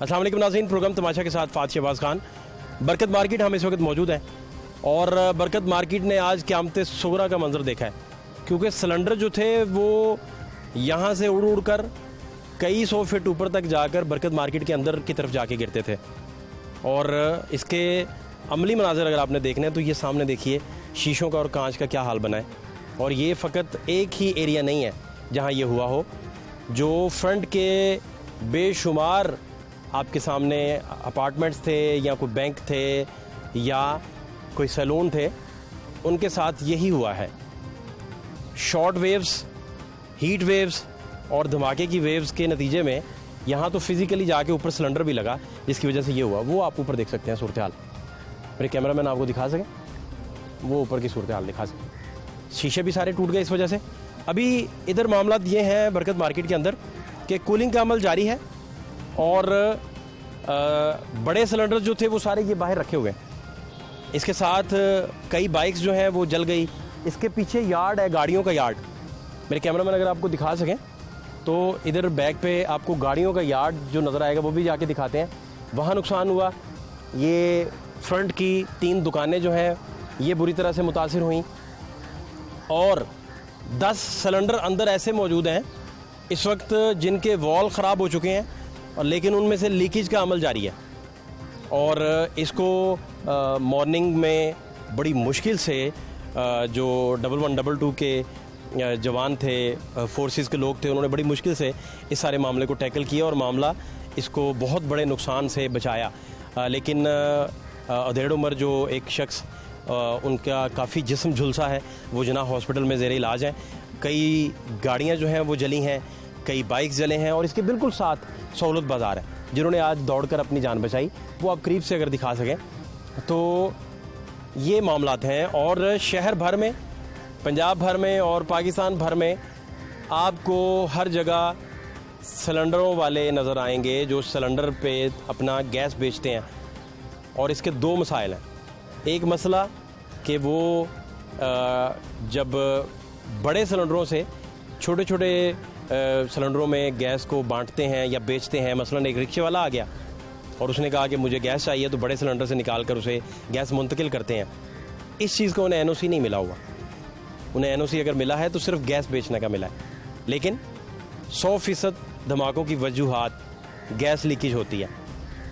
अस्सलाम वालेकुम नाज़रीन, प्रोग्राम तमाशा के साथ फ़ात शहबाज खान। बरकत मार्केट हम इस वक्त मौजूद हैं और बरकत मार्केट ने आज क़यामत सुगरा का मंजर देखा है, क्योंकि सिलेंडर जो थे वो यहाँ से उड़ उड़ कर कई सौ फीट ऊपर तक जाकर बरकत मार्केट के अंदर की तरफ जाके गिरते थे। और इसके अमली मनाज़र अगर आपने देखने हैं तो ये सामने देखिए शीशों का और कांच का क्या हाल बना है। और ये फ़कत एक ही एरिया नहीं है जहाँ ये हुआ हो, जो फ्रंट के बेशुमार आपके सामने अपार्टमेंट्स थे या कोई बैंक थे या कोई सैलून थे, उनके साथ यही हुआ है। शॉर्ट वेव्स, हीट वेव्स और धमाके की वेव्स के नतीजे में यहाँ तो फिज़िकली जाके ऊपर सिलेंडर भी लगा, जिसकी वजह से ये हुआ। वो आप ऊपर देख सकते हैं सूरत हाल, मेरे कैमरामैन आपको दिखा सकें, वो ऊपर की सूरत हाल दिखा सकें। शीशे भी सारे टूट गए इस वजह से। अभी इधर मामला ये हैं बरकत मार्केट के अंदर कि कूलिंग का अमल जारी है और बड़े सिलेंडर जो थे वो सारे ये बाहर रखे हुए हैं। इसके साथ कई बाइक्स जो हैं वो जल गई। इसके पीछे यार्ड है, गाड़ियों का यार्ड। मेरे कैमरामैन अगर आपको दिखा सकें तो इधर बैक पे आपको गाड़ियों का यार्ड जो नज़र आएगा वो भी जाके दिखाते हैं। वहाँ नुकसान हुआ। ये फ्रंट की 3 दुकानें जो हैं ये बुरी तरह से मुतासिर हुई और 10 सिलेंडर अंदर ऐसे मौजूद हैं इस वक्त जिनके वॉल ख़राब हो चुके हैं, और लेकिन उनमें से लीकेज का अमल जारी है। और इसको मॉर्निंग में बड़ी मुश्किल से जो 1122 के जवान थे, फोर्सेस के लोग थे, उन्होंने बड़ी मुश्किल से इस सारे मामले को टैकल किया और मामला इसको बहुत बड़े नुकसान से बचाया। लेकिन अधेड़ उम्र जो एक शख्स उनका काफ़ी जिस्म झुलसा है, वो जना हॉस्पिटल में ज़ेर इलाज हैं। कई गाड़ियाँ जो हैं वो जली हैं, कई बाइक्स जले हैं और इसके बिल्कुल साथ सहूलत बाज़ार है, जिन्होंने आज दौड़कर अपनी जान बचाई। वो आप करीब से अगर दिखा सकें तो ये मामलात हैं। और शहर भर में, पंजाब भर में और पाकिस्तान भर में आपको हर जगह सिलेंडरों वाले नज़र आएंगे जो सिलेंडर पे अपना गैस बेचते हैं। और इसके 2 मसाइल हैं। एक मसला कि वो जब बड़े सिलेंडरों से छोटे छोटे सिलेंडरों में गैस को बांटते हैं या बेचते हैं। मसलन एक रिक्शे वाला आ गया और उसने कहा कि मुझे गैस चाहिए, तो बड़े सिलेंडर से निकाल कर उसे गैस मुंतकिल करते हैं। इस चीज़ को उन्हें एनओसी नहीं मिला हुआ। उन्हें एनओसी अगर मिला है तो सिर्फ गैस बेचने का मिला है, लेकिन 100% धमाकों की वजूहात गैस लीकेज होती है।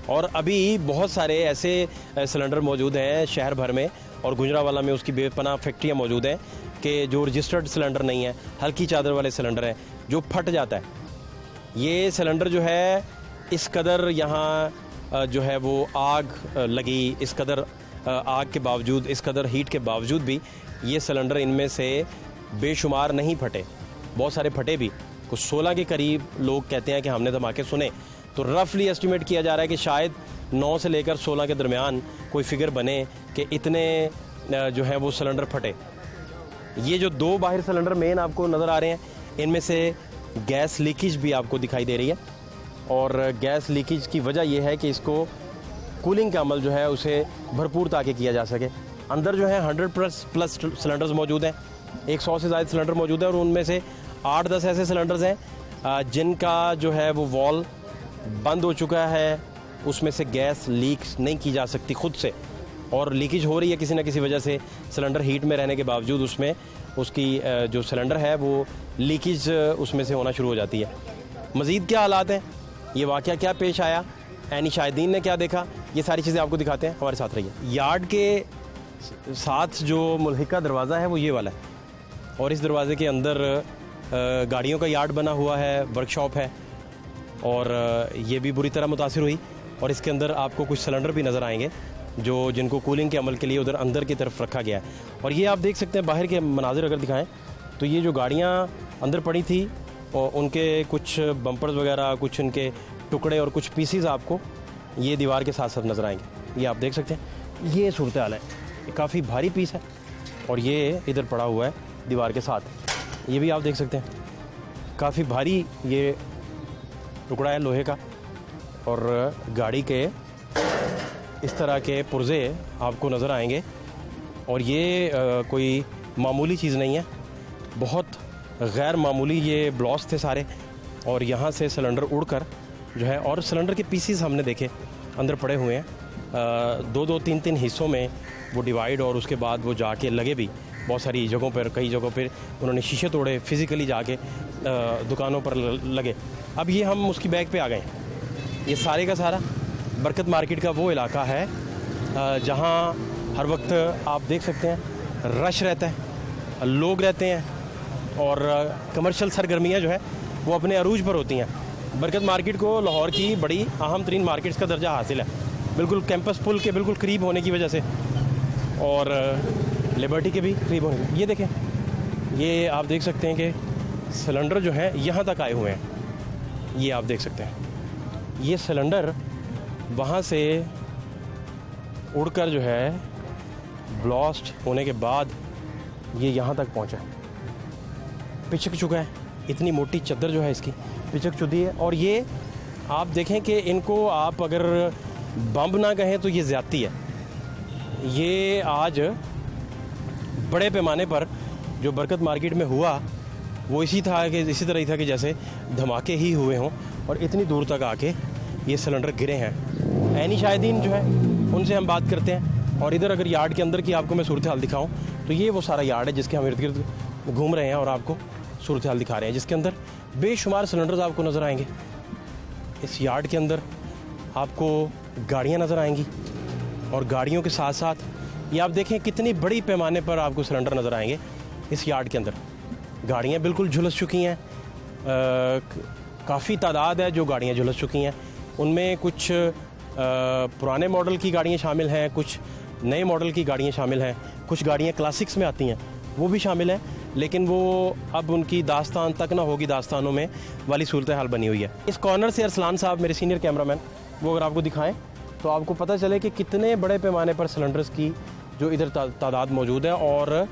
और अभी बहुत सारे ऐसे सिलेंडर मौजूद हैं शहर भर में और गुजरावाला में उसकी बेपनाह फैक्ट्रियाँ मौजूद हैं कि जो रजिस्टर्ड सिलेंडर नहीं है, हल्की चादर वाले सिलेंडर हैं जो फट जाता है। ये सिलेंडर जो है इस कदर यहाँ जो है वो आग लगी, इस कदर आग के बावजूद, इस कदर हीट के बावजूद भी ये सिलेंडर इनमें से बेशुमार नहीं फटे, बहुत सारे फटे भी। कुछ 16 के करीब लोग कहते हैं कि हमने धमाके सुने। तो रफली एस्टिमेट किया जा रहा है कि शायद 9 से लेकर 16 के दरमियान कोई फिगर बने कि इतने जो है वो सिलेंडर फटे। ये जो 2 बाहर सिलेंडर मेन आपको नज़र आ रहे हैं, इनमें से गैस लीकेज भी आपको दिखाई दे रही है। और गैस लीकेज की वजह यह है कि इसको कूलिंग का अमल जो है उसे भरपूर ताकि किया जा सके। अंदर जो है 100+ सिलेंडर्स मौजूद हैं, 100 से ज़्यादा सिलेंडर मौजूद हैं और उनमें से 8-10 ऐसे सिलेंडर्स हैं जिनका जो है वो वॉल बंद हो चुका है, उसमें से गैस लीक नहीं की जा सकती खुद से, और लीकेज हो रही है किसी न किसी वजह से। सिलेंडर हीट में रहने के बावजूद उसमें उसकी जो सिलेंडर है वो लीकेज उसमें से होना शुरू हो जाती है। मज़ीद क्या हालात हैं, ये वाक़या क्या पेश आया, ऐनी शाहिदीन ने क्या देखा, ये सारी चीज़ें आपको दिखाते हैं, हमारे साथ रहिए। यार्ड के साथ जो मुल्हिका दरवाज़ा है वो ये वाला है और इस दरवाज़े के अंदर गाड़ियों का यार्ड बना हुआ है, वर्कशॉप है और ये भी बुरी तरह मुतासिर हुई। और इसके अंदर आपको कुछ सिलेंडर भी नज़र आएंगे जो जिनको कूलिंग के अमल के लिए उधर अंदर की तरफ रखा गया है। और ये आप देख सकते हैं बाहर के मनाजिर अगर दिखाएं तो ये जो गाड़ियाँ अंदर पड़ी थी और उनके कुछ बम्पर्स वगैरह, कुछ उनके टुकड़े और कुछ पीसीज आपको ये दीवार के साथ साथ नज़र आएंगे। ये आप देख सकते हैं, ये सूरत हाल है। ये काफ़ी भारी पीस है और ये इधर पड़ा हुआ है दीवार के साथ। ये भी आप देख सकते हैं, काफ़ी भारी ये टुकड़ा है लोहे का। और गाड़ी के इस तरह के पुर्जे आपको नज़र आएंगे और ये कोई मामूली चीज़ नहीं है, बहुत गैर मामूली ये ब्लॉक्स थे सारे। और यहाँ से सिलेंडर उड़कर जो है, और सिलेंडर के पीसीस हमने देखे अंदर पड़े हुए हैं, 2-2, 3-3 हिस्सों में वो डिवाइड, और उसके बाद वो जाके लगे भी बहुत सारी जगहों पर, कई जगहों पर उन्होंने शीशे तोड़े, फिज़िकली जाके दुकानों पर लगे। अब ये हम उसकी बैग पे आ गए। ये सारे का सारा बरकत मार्केट का वो इलाका है जहाँ हर वक्त आप देख सकते हैं रश रहता है, लोग रहते हैं, और कमर्शियल सरगर्मियाँ जो है वो अपने अरूज पर होती हैं। बरकत मार्केट को लाहौर की बड़ी अहम तरीन मार्केट्स का दर्जा हासिल है, बिल्कुल कैंपस पुल के बिल्कुल करीब होने की वजह से, और लिबर्टी के भी करीब होने की। ये देखें, ये आप देख सकते हैं कि सिलेंडर जो है यहाँ तक आए हुए हैं। ये आप देख सकते हैं, ये सिलेंडर वहाँ से उड़कर जो है ब्लास्ट होने के बाद ये यहाँ तक पहुँचा है, पिचक चुका है। इतनी मोटी चद्दर जो है इसकी पिचक चुकी है, और ये आप देखें कि इनको आप अगर बम ना कहें तो ये ज़्यादती है। ये आज बड़े पैमाने पर जो बरकत मार्केट में हुआ वो इसी तरह ही था कि जैसे धमाके ही हुए हों, और इतनी दूर तक आके ये सिलेंडर गिरे हैं। ऐनी शाहिदीन जो है उनसे हम बात करते हैं, और इधर अगर यार्ड के अंदर की आपको मैं सूरत हाल दिखाऊं तो ये वो सारा यार्ड है जिसके हम इर्द गिर्द घूम रहे हैं और आपको सूरत हाल दिखा रहे हैं, जिसके अंदर बेशुमार सिलेंडर्स आपको नज़र आएंगे। इस यार्ड के अंदर आपको गाड़ियाँ नज़र आएंगी, और गाड़ियों के साथ साथ ये आप देखें कितनी बड़ी पैमाने पर आपको सिलेंडर नज़र आएंगे। इस यार्ड के अंदर गाड़ियाँ बिल्कुल झुलस चुकी हैं, काफ़ी तादाद है जो गाड़ियाँ झुलस चुकी हैं। उनमें कुछ पुराने मॉडल की गाड़ियाँ शामिल हैं, कुछ नए मॉडल की गाड़ियाँ शामिल हैं, कुछ गाड़ियाँ क्लासिक्स में आती हैं वो भी शामिल हैं, लेकिन वो अब उनकी दास्तान तक ना होगी दास्तानों में वाली सूरत हाल बनी हुई है। इस कॉर्नर से अरसलान साहब मेरे सीनियर कैमरामैन वो अगर आपको दिखाएं तो आपको पता चले कि कितने बड़े पैमाने पर सिलेंडर्स की जो इधर तादाद मौजूद है, और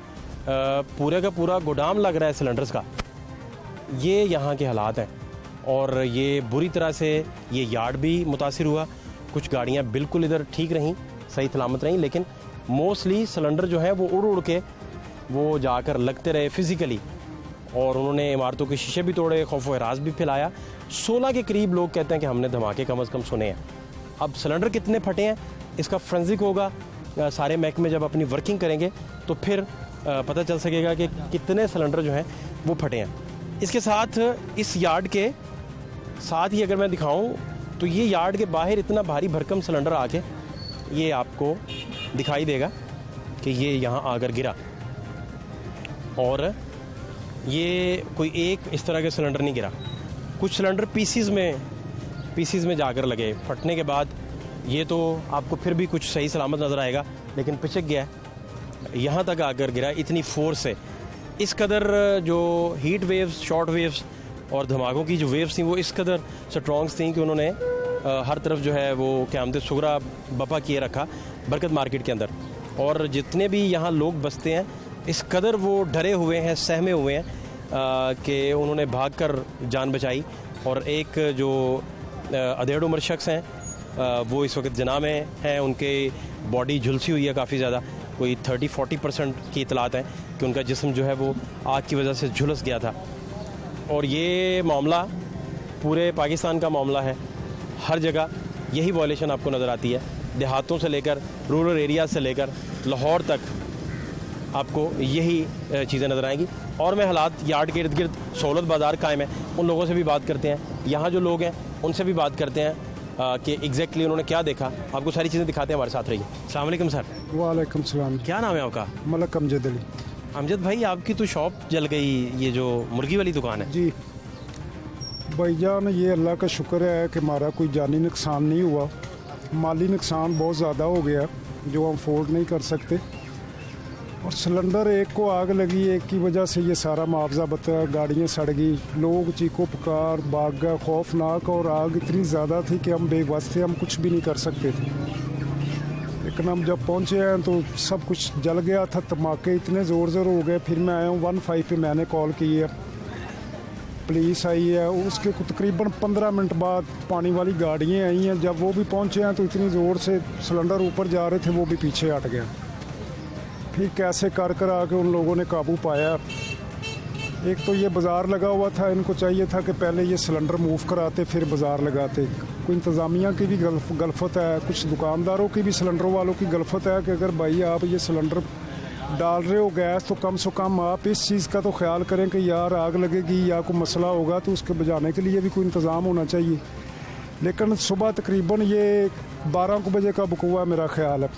पूरे का पूरा गोदाम लग रहा है सिलेंडर्स का। ये यहाँ के हालात हैं, और ये बुरी तरह से ये यार्ड भी मुतासिर हुआ। कुछ गाड़ियाँ बिल्कुल इधर ठीक रहीं, सही सलामत रहीं, लेकिन मोस्टली सिलेंडर जो है वो उड़ उड़ के वो जाकर लगते रहे फिज़िकली, और उन्होंने इमारतों के शीशे भी तोड़े, खौफ व हरास भी फैलाया। 16 के करीब लोग कहते हैं कि हमने धमाके कम अज़ कम सुने हैं। अब सिलेंडर कितने फटे हैं इसका फोरेंसिक होगा, सारे महकमे जब अपनी वर्किंग करेंगे तो फिर पता चल सकेगा कि कितने सिलेंडर जो हैं वो फटे हैं। इसके साथ इस यार्ड के साथ ही अगर मैं दिखाऊं तो ये यार्ड के बाहर इतना भारी भरकम सिलेंडर आके ये आपको दिखाई देगा कि ये यहाँ आकर गिरा, और ये कोई एक इस तरह के सिलेंडर नहीं गिरा। कुछ सिलेंडर पीसीज में जाकर लगे, फटने के बाद ये तो आपको फिर भी कुछ सही सलामत नज़र आएगा, लेकिन पिचक गया, यहाँ तक आकर गिरा इतनी फोर्स से। इस कदर जो हीट वेव्स, शॉर्ट वेव्स और धमाकों की जो वेव्स थी वो इस कदर स्ट्रॉन्ग्स थी कि उन्होंने हर तरफ जो है वो क़यामत सुगरा बपा किए रखा बरकत मार्केट के अंदर। और जितने भी यहाँ लोग बसते हैं इस कदर वो डरे हुए हैं, सहमे हुए हैं कि उन्होंने भागकर जान बचाई। और एक जो अधेड़ उम्र शख्स हैं वो इस वक्त जना में हैं, उनके बॉडी झुलसी हुई है काफ़ी ज़्यादा, कोई 30-40% की इतलात है कि उनका जिस्म जो है वो आग की वजह से झुलस गया था। और ये मामला पूरे पाकिस्तान का मामला है, हर जगह यही वॉयलेशन आपको नज़र आती है, देहातों से लेकर रूरल एरिया से लेकर लाहौर तक आपको यही चीज़ें नज़र आएंगी। और मैं हालात यार्ड के इर्द गिर्द सहूलत बाज़ार कायम है, उन लोगों से भी बात करते हैं, यहाँ जो लोग हैं उनसे भी बात करते हैं कि एग्जैक्टली उन्होंने क्या देखा। आपको सारी चीज़ें दिखाते हैं, हमारे साथ रहिए। अस्सलाम वालेकुम सर। वालेकुम सलाम। क्या नाम है आपका? मलक अमजद अली। अमजद भाई, आपकी तो शॉप जल गई, ये जो मुर्गी वाली दुकान है। जी भाईजान, ये अल्लाह का शुक्र है कि हमारा कोई जानी नुकसान नहीं हुआ, माली नुकसान बहुत ज़्यादा हो गया जो हम अफोर्ड नहीं कर सकते। और सिलेंडर एक को आग लगी, एक की वजह से ये सारा मुआवजा बता, गाड़ियाँ सड़ गई, लोग चीखो पुकार भाग गए, खौफनाक। और आग इतनी ज़्यादा थी कि हम बेबस थे, हम कुछ भी नहीं कर सकते थे। लेकिन हम जब पहुँचे हैं तो सब कुछ जल गया था, धमाके इतने ज़ोर ज़ोर हो गए। फिर मैं आया हूँ 15 पे, मैंने कॉल की है, पुलिस आई है। उसके तकरीबन 15 मिनट बाद पानी वाली गाड़ियाँ आई हैं। जब वो भी पहुँचे हैं तो इतनी ज़ोर से सिलेंडर ऊपर जा रहे थे, वो भी पीछे हट गया। फिर कैसे कर आके उन लोगों ने काबू पाया। एक तो ये बाज़ार लगा हुआ था, इनको चाहिए था कि पहले ये सिलेंडर मूव कराते फिर बाज़ार लगाते। कोई इंतज़ामिया की भी गलफत है, कुछ दुकानदारों की भी, सिलेंडर वालों की गलफत है कि अगर भाई आप ये सिलेंडर डाल रहे हो गैस तो कम से कम आप इस चीज़ का तो ख्याल करें कि यार आग लगेगी या कोई मसला होगा तो उसके बुझाने के लिए भी कोई इंतज़ाम होना चाहिए। लेकिन सुबह तकरीबन ये 12 बजे का वकूआ है, मेरा ख्याल है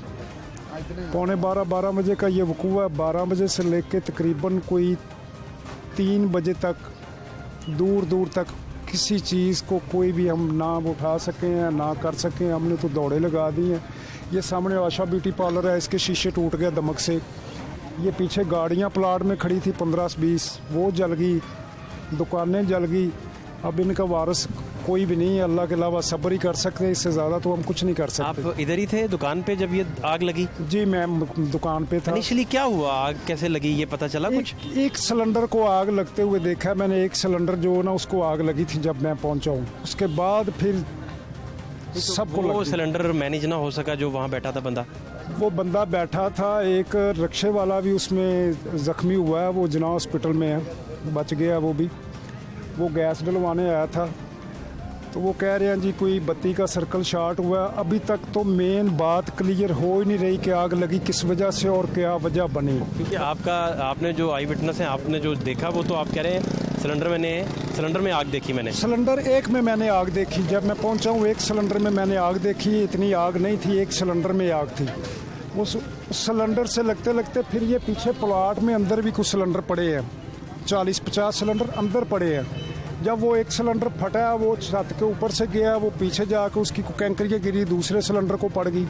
11:45 बजे का ये वकूआ है। 12 बजे से लेके तकरीबन कोई 3 बजे तक दूर दूर तक किसी चीज़ को कोई भी हम ना उठा सकें या ना कर सकें, हमने तो दौड़े लगा दी हैं। ये सामने आशा ब्यूटी पार्लर है, इसके शीशे टूट गए दमक से। ये पीछे गाड़ियाँ प्लाट में खड़ी थी 15-20, वो जल गई, दुकानें जल गई। अब इनका वारिस कोई भी नहीं है, अल्लाह के अलावा सब्र ही कर सकते हैं, इससे ज़्यादा तो हम कुछ नहीं कर सकते। आप इधर ही थे दुकान पे जब ये आग लगी? जी मैं दुकान पे था। इनिशियली क्या हुआ, आग कैसे लगी, ये पता चला कुछ? एक सिलेंडर को आग लगते हुए देखा मैंने, एक सिलेंडर जो ना उसको आग लगी थी जब मैं पहुंचा हूँ। उसके बाद फिर सबको वो सिलेंडर मैनेज ना हो सका जो वहाँ बैठा था बंदा? वो बंदा बैठा था, एक रिक्शे वाला भी उसमें ज़ख्मी हुआ है, वो जना हॉस्पिटल में है, बच गया वो भी। वो गैस डलवाने आया था तो वो कह रहे हैं जी कोई बत्ती का सर्कल शॉर्ट हुआ है। अभी तक तो मेन बात क्लियर हो ही नहीं रही कि आग लगी किस वजह से और क्या वजह बनी। क्योंकि आपने जो आई विटनेस है, आपने जो देखा वो तो आप कह रहे हैं सिलेंडर में आग देखी मैंने। सिलेंडर एक में मैंने आग देखी, जब मैं पहुंचा हूँ एक सिलेंडर में मैंने आग देखी। इतनी आग नहीं थी, एक सिलेंडर में आग थी। उस सिलेंडर से लगते लगते फिर ये पीछे प्लाट में अंदर भी कुछ सिलेंडर पड़े हैं, 40-50 सिलेंडर अंदर पड़े हैं। जब वो एक सिलेंडर फटा, वो छत के ऊपर से गया, वो पीछे जाकर उसकी कैंकरियाँ गिरी, दूसरे सिलेंडर को पड़ गई।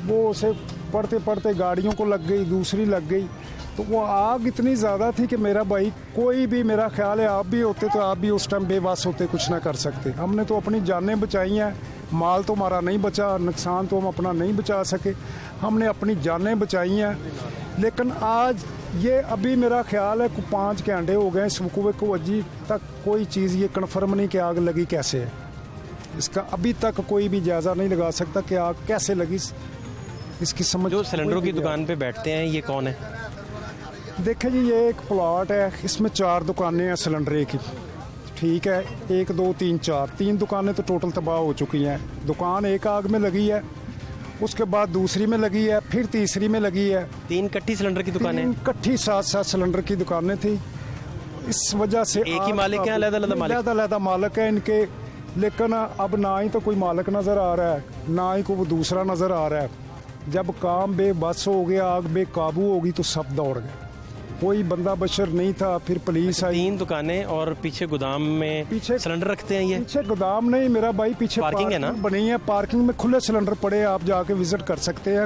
वो उसे पड़ते पड़ते गाड़ियों को लग गई, दूसरी लग गई। तो वो आग इतनी ज़्यादा थी कि मेरा भाई कोई भी, मेरा ख्याल है आप भी होते तो आप भी उस टाइम बेबस होते, कुछ ना कर सकते। हमने तो अपनी जानें बचाई हैं, माल तो हमारा नहीं बचा, नुकसान तो हम अपना नहीं बचा सके, हमने अपनी जानें बचाई हैं। लेकिन आज ये अभी मेरा ख्याल है 5 घंटे हो गए इस वकूए को, अजी तक कोई चीज़ ये कन्फर्म नहीं कि आग लगी कैसे है। इसका अभी तक कोई भी जायज़ा नहीं लगा सकता कि आग कैसे लगी, इसकी समझ। जो सिलेंडरों की दुकान पे बैठते हैं ये कौन है? देखें जी, ये एक प्लॉट है, इसमें 4 दुकानें हैं सिलेंडर की, ठीक है। 1 2 3 4 3 दुकानें तो टोटल तबाह हो चुकी हैं। दुकान एक आग में लगी है, उसके बाद दूसरी में लगी है, फिर तीसरी में लगी है। 3 कट्ठी सिलेंडर की दुकानें? 3 कट्ठी 7-7 सिलेंडर की दुकानें थी। इस वजह से एक ही मालिक है, अलग-अलग मालिक है इनके। लेकिन अब ना ही तो कोई मालिक नज़र आ रहा है, ना ही कोई दूसरा नज़र आ रहा है। जब काम बेबस हो गया, आग बेकाबू होगी तो सब दौड़ गए, कोई बंदा बशर नहीं था। फिर पुलिस आई। 3 दुकानें और पीछे गोदाम में पीछे सिलेंडर रखते हैं ये? पीछे गोदाम नहीं मेरा भाई, पीछे पार्किंग है ना, बनी है। पार्किंग में खुले सिलेंडर पड़े, आप जाके विजिट कर सकते हैं।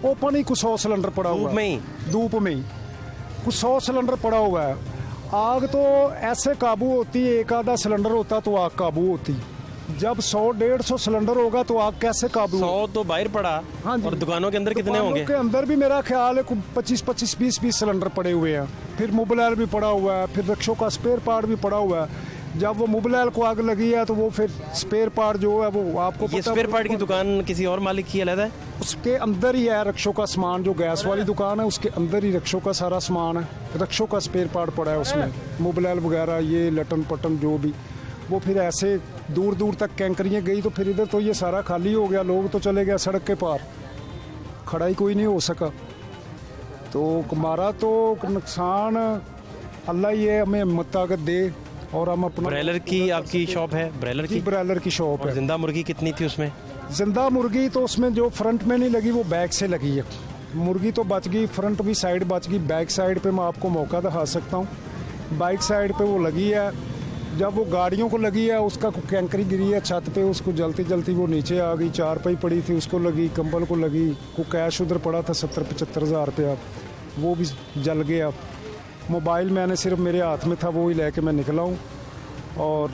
ओपन ही कुछ 100 सिलेंडर पड़ा हुआ है, धूप में ही कुछ 100 सिलेंडर पड़ा हुआ है। आग तो ऐसे काबू होती है, एक आधा सिलेंडर होता तो आग काबू होती। जब 100-150 सिलेंडर होगा तो आग कैसे काबू? 100 तो बाहर पड़ा। हाँ जी। और दुकानों के अंदर कितने होंगे? के अंदर भी मेरा ख्याल है 25-25 20-20 सिलेंडर पड़े हुए हैं। फिर मोबाइल भी पड़ा हुआ है, फिर रिक्शों का स्पेयर पार्ट भी पड़ा हुआ है। जब वो मोबाइल को आग लगी है तो वो फिर स्पेयर पार्ट जो है वो आपको ये स्पेयर पार्ट की दुकान किसी और मालिक की अलग है? उसके अंदर ही है रिक्शों का सामान, जो गैस वाली दुकान है उसके अंदर ही रिक्शों का सारा सामान है। रिक्शों का स्पेयर पार्ट पड़ा है उसमें, मोबाइल वगैरह ये लटन पटन जो भी। वो फिर ऐसे दूर दूर तक कैंकरियाँ गई तो फिर इधर तो ये सारा खाली हो गया, लोग तो चले गए सड़क के पार, खड़ा ही कोई नहीं हो सका। तो हमारा तो नुकसान अल्लाह ही है, हमें हिम्मत ताकत दे। और हम अपना ब्रायलर की आपकी शॉप है? ब्रायलर की शॉप है। जिंदा मुर्गी कितनी थी उसमें? जिंदा मुर्गी तो उसमें जो फ्रंट में नहीं लगी वो बैक से लगी है। मुर्गी तो बच गई, फ्रंट भी साइड बच गई। बैक साइड पे मैं आपको मौका दिखा सकता हूँ, बाइक साइड पे वो लगी है। जब वो गाड़ियों को लगी है, उसका कैंकरी गिरी है छत पे, उसको जलती जलती वो नीचे आ गई। 4 पाई पड़ी थी उसको लगी, कंबल को लगी। को कैश उधर पड़ा था 70-75 हज़ार रुपया, वो भी जल गया। मोबाइल मैंने सिर्फ मेरे हाथ में था, वो ही लेके मैं निकला हूँ। और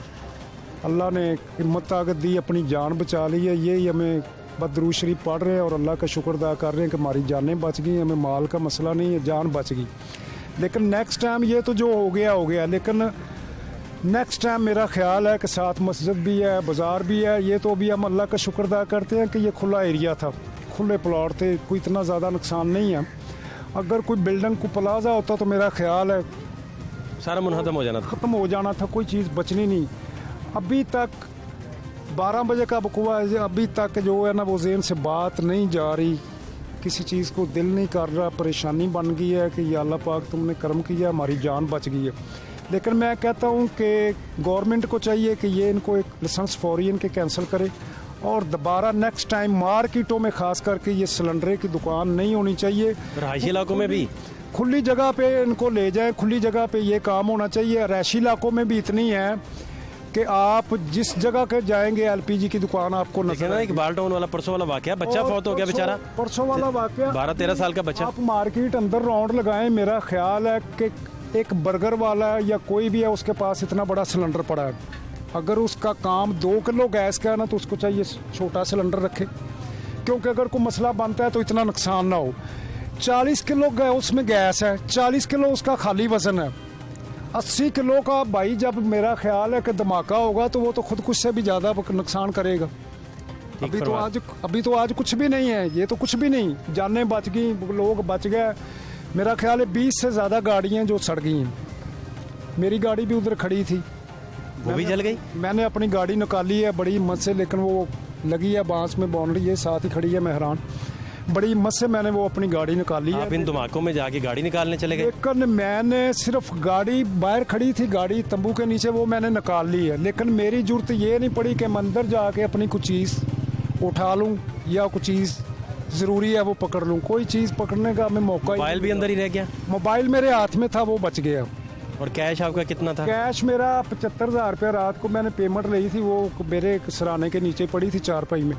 अल्लाह ने हिम्मत ताकत दी, अपनी जान बचा ली है। यही हमें बदरूद शरीफ पढ़ रहे हैं और अल्लाह का शुक्र अदा कर रहे हैं कि हमारी जानें बच गई। हमें माल का मसला नहीं है, जान बच गई। लेकिन नेक्स्ट टाइम ये तो जो हो गया, लेकिन नेक्स्ट टाइम मेरा ख्याल है कि साथ मस्जिद भी है, बाज़ार भी है। ये तो अभी हम अल्लाह का शुक्र अदा करते हैं कि ये खुला एरिया था, खुले प्लॉट थे, कोई इतना ज़्यादा नुकसान नहीं है। अगर कोई बिल्डिंग को प्लाजा होता तो मेरा ख्याल है सारा मुनहदम हो जाना था। ख़त्म हो जाना था, कोई चीज़ बचनी नहीं। अभी तक 12 बजे का बकुआ है, अभी तक जो है ना वो ज़हन से बात नहीं जा रही, किसी चीज़ को दिल नहीं कर रहा, परेशानी बन गई है कि या अल्लाह पाक तुमने कर्म किया, हमारी जान बच गई है। लेकिन मैं कहता हूँ कि गवर्नमेंट को चाहिए कि ये इनको एक लाइसेंस फौरी इनके कैंसिल करे और दोबारा नेक्स्ट टाइम मार्केटों में खास करके ये सिलेंडर की दुकान नहीं होनी चाहिए। रहायशी इलाकों में भी खुली जगह पे इनको ले जाए, खुली जगह पे ये काम होना चाहिए। रहायशी इलाकों में भी इतनी है कि आप जिस जगह के जाएंगे एलपीजी की दुकान आपको देखे ना, एक बाल टाउन वाला परसों वाला वाकया, बच्चा फौत हो गया बेचारा, परसों वाला वाकया, 12-13 साल का बच्चा। आप मार्केट अंदर राउंड लगाएं, मेरा ख्याल है कि एक बर्गर वाला या कोई भी है उसके पास इतना बड़ा सिलेंडर पड़ा है, अगर उसका काम 2 किलो गैस का है ना तो उसको चाहिए छोटा सिलेंडर रखे, क्योंकि अगर कोई मसला बनता है तो इतना नुकसान ना हो। 40 किलो उसमें गैस है, 40 किलो उसका खाली वजन है, 80 किलो का भाई जब मेरा ख्याल है कि धमाका होगा तो वो तो खुदकुश से भी ज़्यादा नुकसान करेगा। अभी तो आज कुछ भी नहीं है, ये तो कुछ भी नहीं, जानें बच गई, लोग बच गए। मेरा ख्याल है 20 से ज़्यादा गाड़ियाँ जो सड़ गई हैं, मेरी गाड़ी भी उधर खड़ी थी, वो भी जल गई। मैंने अपनी गाड़ी निकाली है बड़ी हिम्मत से, लेकिन वो लगी है बांस में बाउंड्री है, साथ ही खड़ी है मेहरान, बड़ी हिम्मत से मैंने वो अपनी गाड़ी निकाली है। आप इन धमाकों में जाके गाड़ी निकालने चले गए? लेकिन मैंने सिर्फ गाड़ी बाहर खड़ी थी, गाड़ी तंबू के नीचे, वो मैंने निकाल ली है, लेकिन मेरी जरूरत ये नहीं पड़ी कि मैं अंदर जाके अपनी कुछ चीज़ उठा लूँ या कुछ चीज़ ज़रूरी है वो पकड़ लूँ। कोई चीज़ पकड़ने का मैं मौका, मोबाइल भी अंदर ही रह गया? मोबाइल मेरे हाथ में था, वो बच गया। और कैश आपका कितना था? कैश मेरा 75,000 रुपया रात को मैंने पेमेंट ली थी, वो मेरे सराने के नीचे पड़ी थी चारपाई में,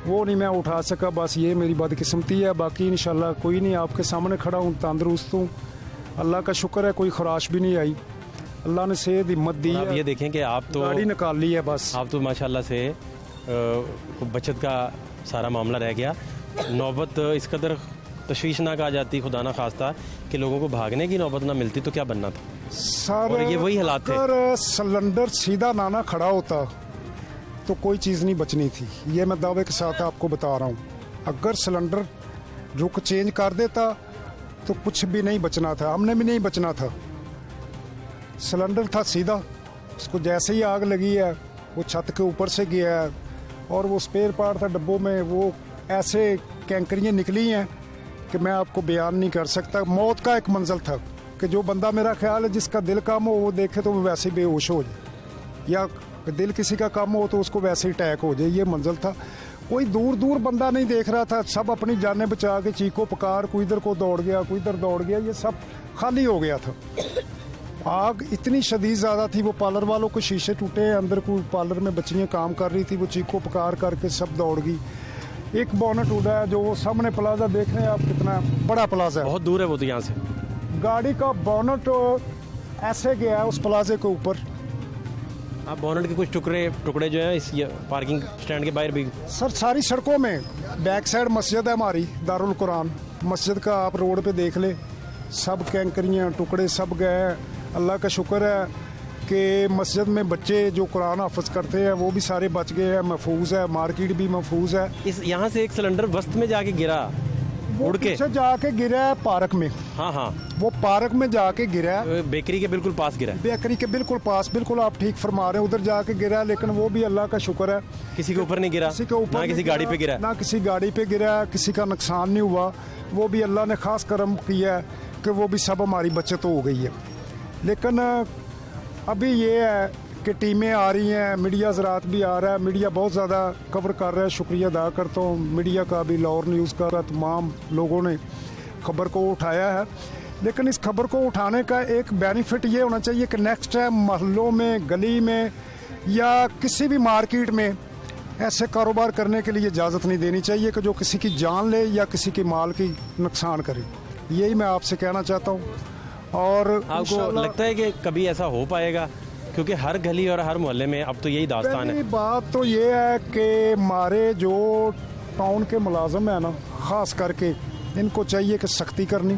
वो नहीं मैं उठा सका, बस ये मेरी बदकिस्मती है। बाकी इंशाल्लाह कोई नहीं, आपके सामने खड़ा हूँ, तंदुरुस्त हूँ, अल्लाह का शुक्र है, कोई खराश भी नहीं आई, अल्लाह ने सेहत हिम्मत दी है। आप ये देखें कि आप तो गाड़ी निकाल ली है, बस आप तो माशाल्लाह से बचत का सारा मामला रह गया। नौबत इस कदर तशवीशनाक आ जाती, खुदा ना खास्ता, कि लोगों को भागने की नौबत ना मिलती तो क्या बनना था सर। और ये वही हालात थे। अगर सिलेंडर सीधा ना खड़ा होता तो कोई चीज़ नहीं बचनी थी, ये मैं दावे के साथ आपको बता रहा हूँ। अगर सिलेंडर रुख चेंज कर देता तो कुछ भी नहीं बचना था, हमने भी नहीं बचना था। सिलेंडर था सीधा, उसको जैसे ही आग लगी है वो छत के ऊपर से गया है, और वो स्पेयर पार्ट था डब्बों में, वो ऐसे कैंकरियाँ निकली हैं कि मैं आपको बयान नहीं कर सकता। मौत का एक मंजल था कि जो बंदा, मेरा ख्याल है जिसका दिल कम हो वो देखे तो वो वैसे ही बेहोश हो जाए, या दिल किसी का कम हो तो उसको वैसे ही अटैक हो जाए, ये मंजल था। कोई दूर दूर बंदा नहीं देख रहा था, सब अपनी जानें बचा के चीखो पुकार, कोई इधर को दौड़ गया, कोई इधर दौड़ गया, ये सब खाली हो गया था। आग इतनी शदीद ज़्यादा थी, वो पार्लर वालों के शीशे टूटे, अंदर कोई पार्लर में बच्चियाँ काम कर रही थी, वो चीखो पुकार करके सब दौड़ गई। एक बोनट उड़ा है, जो वो सामने प्लाजा देख रहे हैं आप, कितना बड़ा प्लाजा है, बहुत दूर है वो तो यहाँ से। गाड़ी का बोनट ऐसे गया है उस प्लाजे के ऊपर। आप बोनट के कुछ टुकड़े जो हैं इस पार्किंग स्टैंड के बाहर भी? सर सारी सड़कों में, बैक साइड मस्जिद है हमारी दारुल कुरान, मस्जिद का आप रोड पे देख ले, सब कैंकरियाँ टुकड़े सब गए। अल्लाह का शुक्र है कि मस्जिद में बच्चे जो कुरान हाफिज करते हैं वो भी सारे बच गए हैं, महफूज है, मार्केट भी महफूज है। इस यहाँ से एक सिलेंडर वस्त में जाके गिरा, उड़ के जाके गिरा है पार्क में। हाँ हाँ, वो पार्क में जाके गिरा है, बेकरी के बिल्कुल पास गिरा है। बेकरी के बिल्कुल पास, बिल्कुल आप ठीक फरमा रहे हैं, उधर जाके गिरा है, लेकिन वो भी अल्लाह का शुक्र है, किसी के ऊपर नहीं गिरा, किसी के ऊपर ना किसी गाड़ी पे गिरा, ना किसी गाड़ी पे गिरा, किसी का नुकसान नहीं हुआ। वो भी अल्लाह ने खास करम किया है कि वो भी सब हमारी बचत हो गई है। लेकिन अभी ये है कि टीमें आ रही हैं, मीडिया ज़रात भी आ रहा है, मीडिया बहुत ज़्यादा कवर कर रहा है, शुक्रिया अदा करता हूँ मीडिया का भी, लाहौर न्यूज़ का, तमाम लोगों ने खबर को उठाया है। लेकिन इस खबर को उठाने का एक बेनिफिट ये होना चाहिए कि नेक्स्ट टाइम मोहल्लों में, गली में या किसी भी मार्केट में ऐसे कारोबार करने के लिए इजाज़त नहीं देनी चाहिए कि जो किसी की जान ले या किसी के माल की नुकसान करे। यही मैं आपसे कहना चाहता हूँ। और आपको लगता है कि कभी ऐसा हो पाएगा? क्योंकि हर गली और हर मोहल्ले में अब तो यही दास्तान है। बात तो ये है कि हमारे जो टाउन के मुलाजम है ना, ख़ास करके इनको चाहिए कि सख्ती करनी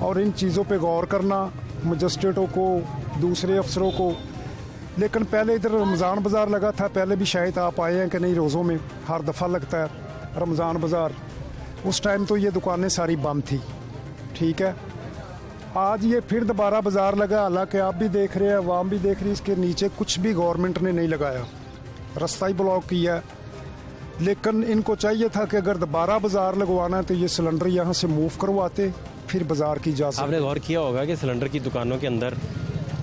और इन चीज़ों पे गौर करना, मजिस्ट्रेटों को, दूसरे अफसरों को। लेकिन पहले इधर रमज़ान बाज़ार लगा था, पहले भी शायद आप आए हैं कि नहीं, रोज़ों में हर दफ़ा लगता है रमज़ान बाज़ार। उस टाइम तो ये दुकानें सारी बंद थी, ठीक है। आज ये फिर दोबारा बाजार लगा, हालांकि आप भी देख रहे हैं, आवाम भी देख रही है, इसके नीचे कुछ भी गवर्नमेंट ने नहीं लगाया, रास्ता ही ब्लॉक किया है। लेकिन इनको चाहिए था कि अगर दोबारा बाजार लगवाना है तो ये सिलेंडर यहाँ से मूव करवाते, फिर बाजार की इजाज़त। आपने गौर किया होगा कि सिलेंडर की दुकानों के अंदर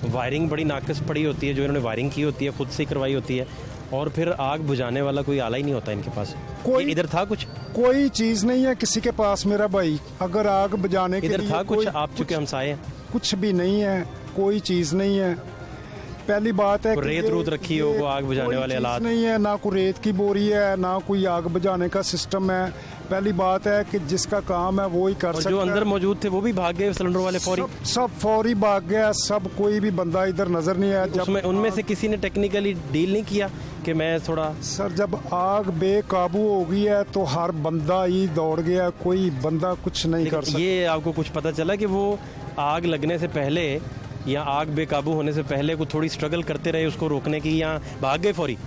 वायरिंग बड़ी नाकस पड़ी होती है, जो इन्होंने वायरिंग की होती है खुद से ही करवाई होती है, और फिर आग बुझाने वाला कोई आला ही नहीं होता इनके पास। कोई इधर था कुछ, कोई चीज़ नहीं है किसी के पास मेरा भाई, अगर आग बुझाने के इधर लिए था कुछ, कोई- आप चुके हमसाए हैं, कुछ भी नहीं है, कोई चीज़ नहीं है। पहली बात है कोई कि रेत ये- रूत रखी हो, ये वो आग बुझाने कोई वाले चीज़ हालात नहीं है, ना कोई रेत की बोरी है, ना कोई आग बुझाने का सिस्टम है। पहली बात है कि जिसका काम है वो ही कर और सकता जो है। अंदर मौजूद थे वो भी भाग गए सिलेंडर वाले फौरी। सब फौरी भाग गया, सब, कोई भी बंदा इधर नजर नहीं आया। उसमें उनमें से किसी ने टेक्निकली डील नहीं किया कि मैं थोड़ा, सर जब आग बेकाबू हो गई है तो हर बंदा ही दौड़ गया, कोई बंदा कुछ नहीं कर लेकिन सकता। ये आपको कुछ पता चला कि वो आग लगने से पहले या आग बेकाबू होने से पहले को थोड़ी स्ट्रगल करते रहे उसको रोकने की, या भाग गए फौरी?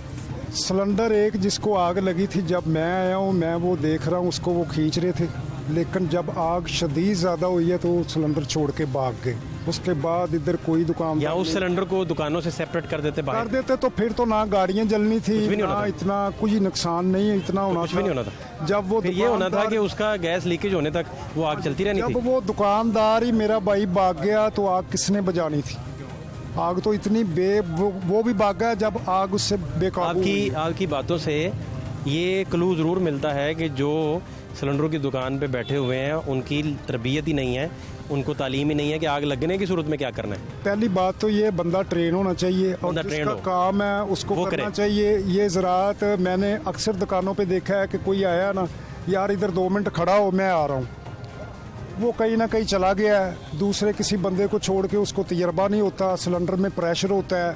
सिलेंडर एक जिसको आग लगी थी, जब मैं आया हूँ मैं वो देख रहा हूँ, उसको वो खींच रहे थे, लेकिन जब आग शदीद ज़्यादा हुई है तो वो सिलेंडर छोड़ के भाग गए। उसके बाद इधर कोई दुकान या उस सिलेंडर को दुकानों से सेपरेट कर देते कर बाहर? देते तो फिर तो ना गाड़ियाँ जलनी थी, कुछ भी नहीं होना ना था। इतना कुछ नुकसान नहीं है, इतना होना कुछ भी नहीं होना था। जब वो फिर ये होना था दुकानदार- कि उसका गैस लीकेज होने तक वो आग चलती रहनी जब थी। वो दुकानदार ही मेरा भाई भाग गया तो आग किसने बजानी थी? आग तो इतनी वो भी भाग गया जब आग उससे बेकाबू हुई। आपकी बातों से ये क्लू ज़रूर मिलता है कि जो सिलेंडरों की दुकान पे बैठे हुए हैं उनकी तरबियत ही नहीं है, उनको तालीम ही नहीं है कि आग लगने की सूरत में क्या करना है। पहली बात तो ये बंदा ट्रेन होना चाहिए और बंदा ट्रेन जिसका हो, काम है उसको वो करना करे। चाहिए। ये ज़रात मैंने अक्सर दुकानों पे देखा है कि कोई आया ना, यार इधर 2 मिनट खड़ा हो मैं आ रहा हूँ, वो कहीं ना कहीं चला गया है, दूसरे किसी बंदे को छोड़ के, उसको तजर्बा नहीं होता, सिलेंडर में प्रेशर होता है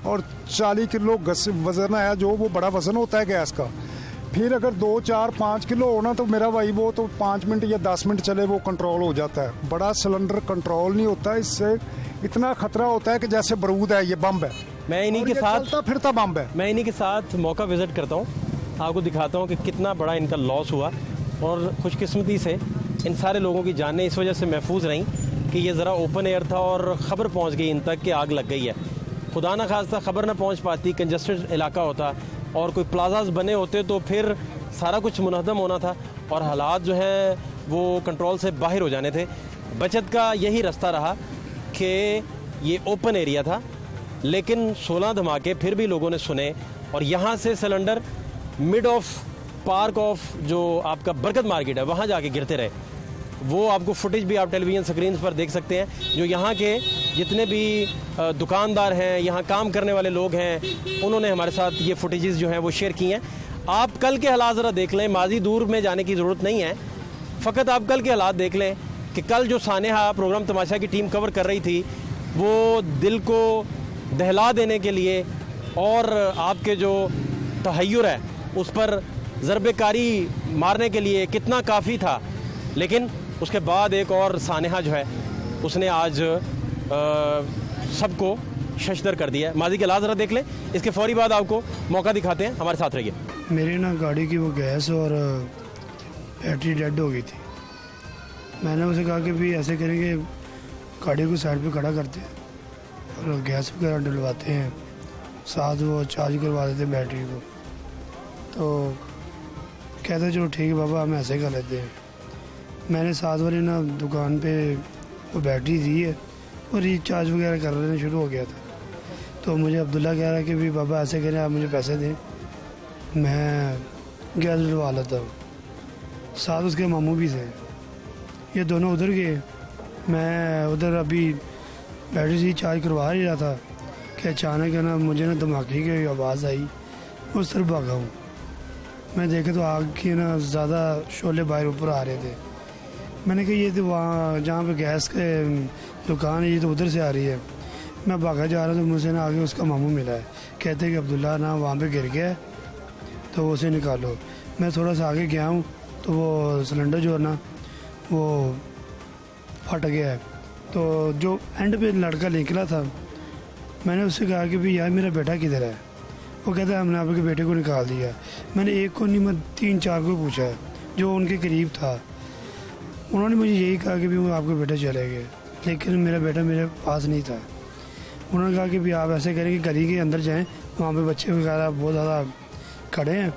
और 40 किलो वज़न है जो, वो बड़ा वज़न होता है गैस का। फिर अगर 2, 4, 5 किलो होना तो मेरा भाई वो तो 5 मिनट या 10 मिनट चले वो कंट्रोल हो जाता है। बड़ा सिलेंडर कंट्रोल नहीं होता, इससे इतना खतरा होता है कि जैसे बारूद है, ये बम है, मैं इन्हीं और के ये साथ चलता फिरता बम है। मैं इन्हीं के साथ मौका विज़िट करता हूँ, आपको दिखाता हूँ कि कितना बड़ा इनका लॉस हुआ, और खुशकिस्मती से इन सारे लोगों की जानें इस वजह से महफूज रहीं कि ये ज़रा ओपन एयर था और ख़बर पहुँच गई इन तक कि आग लग गई है। खुदा ना खास्ता ख़बर ना पहुँच पाती, कंजस्टेड इलाका होता और कोई प्लाजाज बने होते तो फिर सारा कुछ मुनहदम होना था और हालात जो हैं वो कंट्रोल से बाहर हो जाने थे। बचत का यही रास्ता रहा कि ये ओपन एरिया था, लेकिन 16 धमाके फिर भी लोगों ने सुने और यहाँ से cylinder mid of park of जो आपका बरकत मार्केट है वहाँ जाके गिरते रहे। वो आपको फुटेज भी आप टेलीविज़न स्क्रीन पर देख सकते हैं, जो यहाँ के जितने भी दुकानदार हैं, यहाँ काम करने वाले लोग हैं, उन्होंने हमारे साथ ये फुटेजेस जो हैं वो शेयर की हैं। आप कल के हालात ज़रा देख लें, माजी दूर में जाने की ज़रूरत नहीं है, फ़कत आप कल के हालात देख लें कि कल जो सानेहा प्रोग्राम तमाशा की टीम कवर कर रही थी वो दिल को दहला देने के लिए और आपके जो तहय्युर है उस पर ज़रबेकारी मारने के लिए कितना काफ़ी था, लेकिन उसके बाद एक और सानेहा जो है उसने आज सबको शशदर कर दिया है। माजी के हालात ज़रा देख लें, इसके फौरी बाद आपको मौका दिखाते हैं, हमारे साथ रहिए। मेरी ना गाड़ी की वो गैस और बैटरी डेड हो गई थी। मैंने उसे कहा कि भी ऐसे करेंगे, गाड़ी को साइड पे खड़ा करते हैं और गैस वगैरह डलवाते हैं, साथ वो चार्ज करवा देते हैं बैटरी को। तो कहते चलो ठीक है बाबा, हम ऐसे कर लेते हैं। मैंने साथ वाली ना दुकान पे वो बैटरी दी है और रिचार्ज वगैरह कर लेना शुरू हो गया था। तो मुझे अब्दुल्ला कह रहा है कि भी बाबा ऐसे करें, आप मुझे पैसे दें, मैं गैस डलवा लेता हूँ। साथ उसके मामू भी थे, ये दोनों उधर गए, मैं उधर अभी बैटरी से चार्ज करवा ही रहा था कि अचानक है ना मुझे ना धमाके की आवाज़ आई, उस तरफ भागा हूँ। मैं देखा तो आग की ना ज़्यादा शोले बाहर ऊपर आ रहे थे। मैंने कहा ये तो वहाँ जहाँ पे गैस के दुकान है ये तो उधर से आ रही है। मैं भागा जा रहा था, मुझसे ना आगे उसका मामू मिला है, कहते कि अब्दुल्ला ना वहाँ पे गिर गया है तो उसे निकालो। मैं थोड़ा सा आगे गया हूँ तो वो सिलेंडर जो है ना वो फट गया है। तो जो एंड पे लड़का निकला था, मैंने उससे कहा कि भाई यार मेरा बेटा किधर है? वो कहता है हमने आपके बेटे को निकाल दिया। मैंने एक को नहीं, मैं 3-4 को पूछा जो उनके करीब था, उन्होंने मुझे यही कहा कि भी आपके बेटे चले गए। लेकिन मेरा बेटा मेरे पास नहीं था। उन्होंने कहा कि भी आप ऐसे करें कि गली के अंदर जाएं, वहाँ पे बच्चे वगैरह बहुत ज़्यादा खड़े हैं,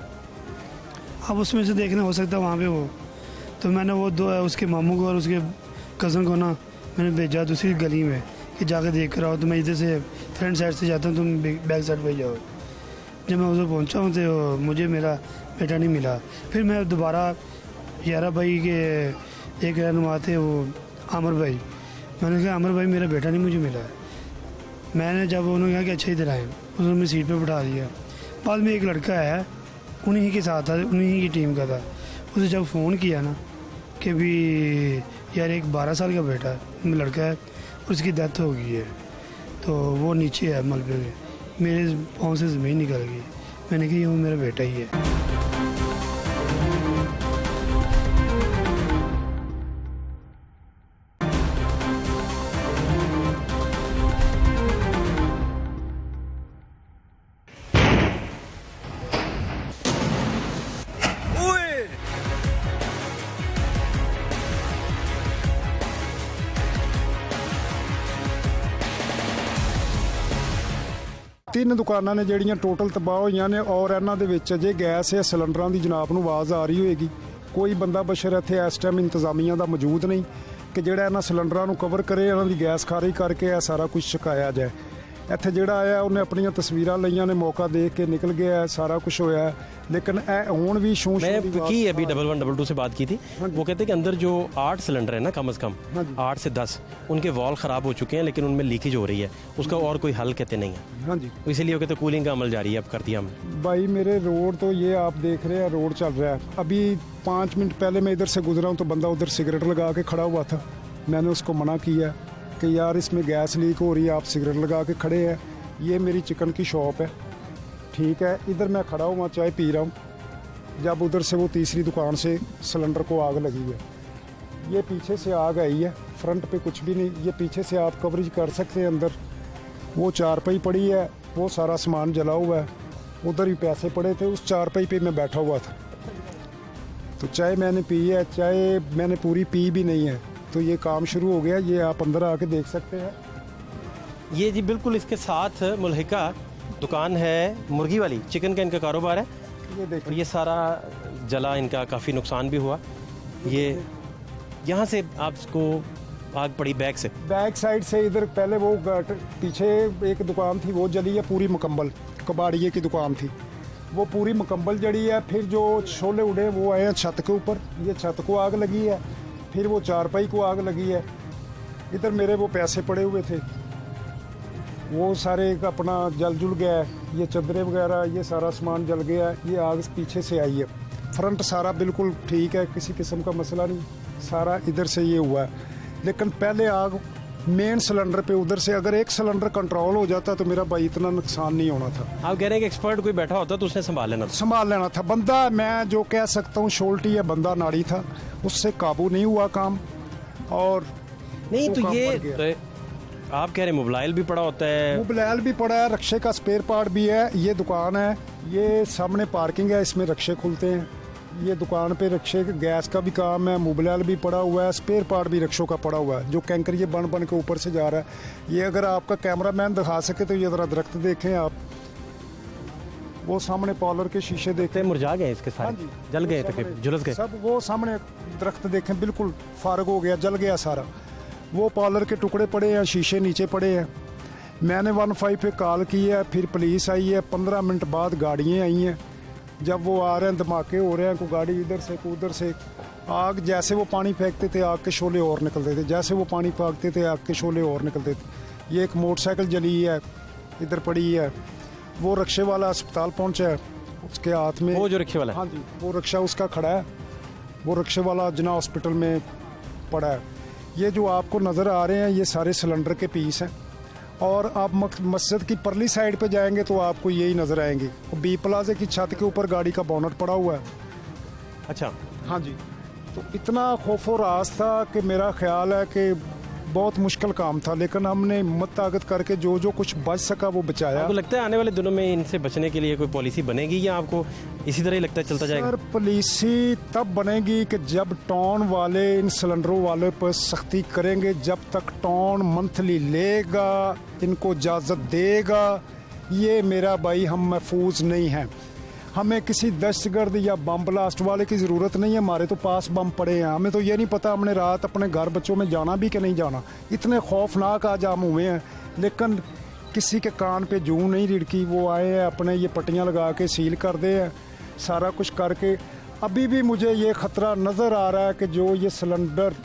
अब उसमें से देखना हो सकता है वहाँ पे वो। तो मैंने वो दो उसके मामू को और उसके कज़न को ना मैंने भेजा दूसरी गली में कि जाकर देख कर आओ। तो मैं इधर से फ्रंट साइड से जाता हूँ, तुम बैक साइड पर जाओ। जब मैं उधर पहुँचा हूँ तो मुझे मेरा बेटा नहीं मिला। फिर मैं दोबारा यारा भाई के एक रहनुमा थे, वो आमिर भाई, मैंने कहा आमिर भाई मेरा बेटा नहीं मुझे मिला है। मैंने जब उन्होंने कहा कि अच्छा इधर आए, उन्होंने मैं सीट पे बिठा दिया। बाद में एक लड़का है, उन्हीं के साथ था, उन्हीं की टीम का था। उसे जब फ़ोन किया ना कि भी यार एक 12 साल का बेटा है, लड़का है, उसकी डेथ हो गई है, तो वो नीचे है मलबे में, मेरे पाँव से ज़मीन निकल गई। मैंने कहा ये वो मेरा बेटा ही है। ਤਿੰਨ ਦੁਕਾਨਾਂ ਨੇ ਜਿਹੜੀਆਂ ਟੋਟਲ ਤਬਾਹ ਹੋਈਆਂ ਨੇ ਔਰ ਇਹਨਾਂ ਦੇ ਵਿੱਚ ਅਜੇ ਗੈਸ ਜਾਂ ਸਿਲੰਡਰਾਂ ਦੀ ਜਨਾਬ ਨੂੰ ਆਵਾਜ਼ ਆ ਰਹੀ ਹੋਏਗੀ। ਕੋਈ ਬੰਦਾ ਬਸ਼ਰ ਇੱਥੇ ਇਸ ਟਾਈਮ ਇੰਤਜ਼ਾਮੀਆਂ ਦਾ ਮੌਜੂਦ ਨਹੀਂ ਕਿ ਜਿਹੜਾ ਇਹਨਾਂ ਸਿਲੰਡਰਾਂ ਨੂੰ ਕਵਰ ਕਰੇ, ਇਹਨਾਂ ਦੀ ਗੈਸ ਖਾਰੀ ਕਰਕੇ ਇਹ ਸਾਰਾ ਕੁਝ ਛਕਾਇਆ ਜਾਏ। ਇੱਥੇ ਜਿਹੜਾ ਆਇਆ ਉਹਨੇ ਆਪਣੀਆਂ ਤਸਵੀਰਾਂ ਲਈਆਂ ਨੇ, ਮੌਕਾ ਦੇਖ ਕੇ ਨਿਕਲ ਗਿਆ, ਸਾਰਾ ਕੁਝ ਹੋਇਆ। लेकिन ਹੁਣ भी शूं मैं की अभी 1112 से बात की थी, वो कहते हैं कि अंदर जो 8 सिलेंडर है ना, कम से कम 8 से 10 उनके वॉल ख़राब हो चुके हैं, लेकिन उनमें लीकेज हो रही है, उसका और कोई हल कहते नहीं है। हाँ जी, इसीलिए वो कहते कूलिंग का अमल जारी है, अब कर दिया हमने। भाई मेरे रोड तो ये आप देख रहे हैं, रोड चल रहा है। अभी 5 मिनट पहले मैं इधर से गुजरा हूँ तो बंदा उधर सिगरेट लगा के खड़ा हुआ था। मैंने उसको मना किया कि यार इसमें गैस लीक हो रही है, आप सिगरेट लगा के खड़े हैं। ये मेरी चिकन की शॉप है, ठीक है, इधर मैं खड़ा हुआ चाय पी रहा हूँ, जब उधर से वो तीसरी दुकान से सिलेंडर को आग लगी है। ये पीछे से आग आई है, फ्रंट पे कुछ भी नहीं, ये पीछे से आप कवरेज कर सकते हैं। अंदर वो चारपाई पड़ी है, वो सारा सामान जला हुआ है, उधर ही पैसे पड़े थे, उस चारपाई पे मैं बैठा हुआ था। तो चाय मैंने पी है, चाय मैंने पूरी पी भी नहीं है, तो ये काम शुरू हो गया। ये आप अंदर आके देख सकते हैं। ये जी बिल्कुल इसके साथ मुल्हिका दुकान है, मुर्गी वाली, चिकन का इनका कारोबार है। ये देखिए, और ये सारा जला, इनका काफ़ी नुकसान भी हुआ। ये यहाँ से आपको आग पड़ी बैक से, बैक साइड से इधर पहले वो पीछे एक दुकान थी वो जली है पूरी मुकम्मल, कबाड़िए की दुकान थी, वो पूरी मुकम्मल जली है। फिर जो शोले उड़े वो आए हैं छत के ऊपर, ये छत को आग लगी है, फिर वो चारपाई को आग लगी है। इधर मेरे वो पैसे पड़े हुए थे, वो सारे अपना जल जुल गया है। ये चदरे वगैरह ये सारा सामान जल गया है। ये आग पीछे से आई है, फ्रंट सारा बिल्कुल ठीक है, किसी किस्म का मसला नहीं, सारा इधर से ये हुआ है। लेकिन पहले आग मेन सिलेंडर पे उधर से, अगर एक सिलेंडर कंट्रोल हो जाता तो मेरा भाई इतना नुकसान नहीं होना था। आप कह रहे हैं कि एक्सपर्ट कोई बैठा होता तो उसने संभाल लेना था। संभाल लेना था बंदा, मैं जो कह सकता हूँ शोल्टी है, बंदा नाड़ी था, उससे काबू नहीं हुआ काम। और नहीं वो तो काम ये बढ़ गया। आप कह रहे हैं मोबाइल भी पड़ा होता है, मोबाइल भी पड़ा है, रक्शे का स्पेयर पार्ट भी है। ये दुकान है, ये सामने पार्किंग है, इसमें रक्शे खुलते हैं। ये दुकान पे रक्शे गैस का भी काम है, मोबाइल भी पड़ा हुआ है, स्पेयर पार्ट भी रक्षों का पड़ा हुआ है। जो कैंकर ये बन बन के ऊपर से जा रहा है, ये अगर आपका कैमरामैन दिखा सके तो ये ज़रा दरख्त देखें आप, वो सामने पॉलर के शीशे देखें, मुरझा गए इसके हाँ सारे, जी, जल गए वो तक, सामने- झुलस गए। सब वो सामने दरख्त देखें, बिल्कुल फारग हो गया, जल गया सारा। वो पॉलर के टुकड़े पड़े हैं, शीशे नीचे पड़े हैं। मैंने 15 पे कॉल की है, फिर पुलिस आई है, 15 मिनट बाद गाड़ियाँ आई हैं। जब वो आ रहे हैं, धमाके हो रहे हैं, कोई गाड़ी इधर से कोई उधर से। आग जैसे वो पानी फेंकते थे आग के शोले और निकलते थे, जैसे वो पानी फेंकते थे आग के शोले और निकलते थे। ये एक मोटरसाइकिल जली है, इधर पड़ी है। वो रक्शे वाला अस्पताल पहुंचा है, उसके हाथ में वो जो रिक्शे वाला है, हाँ जी, वो रक्षा उसका खड़ा है, वो रक्षे वाला जना हॉस्पिटल में पड़ा है। ये जो आपको नज़र आ रहे हैं ये सारे सिलेंडर के पीस हैं। और आप मस्जिद की परली साइड पे जाएंगे तो आपको यही नज़र आएंगे। बी प्लाजे की छत के ऊपर गाड़ी का बोनट पड़ा हुआ है। अच्छा, हाँ जी, तो इतना खौफो राज था कि मेरा ख्याल है कि बहुत मुश्किल काम था, लेकिन हमने हिम्मत ताकत करके जो जो कुछ बच सका वो बचाया। आपको लगता है आने वाले दिनों में इनसे बचने के लिए कोई पॉलिसी बनेगी या आपको इसी तरह ही लगता है चलता जाएगा? सर पॉलिसी तब बनेगी कि जब टाउन वाले इन सिलेंडरों वाले पर सख्ती करेंगे। जब तक टाउन मंथली लेगा, इनको इजाज़त देगा, ये मेरा भाई हम महफूज नहीं हैं। हमें किसी दहशतगर्द या बम ब्लास्ट वाले की ज़रूरत नहीं है। हमारे तो पास बम पड़े हैं, हमें तो ये नहीं पता हमने रात अपने घर बच्चों में जाना भी कि नहीं जाना। इतने खौफनाक आज हम हुए हैं, लेकिन किसी के कान पे जूं नहीं रिड़की। वो आए हैं अपने ये पट्टियाँ लगा के सील कर दे हैं, सारा कुछ करके। अभी भी मुझे ये ख़तरा नज़र आ रहा है कि जो ये सिलेंडर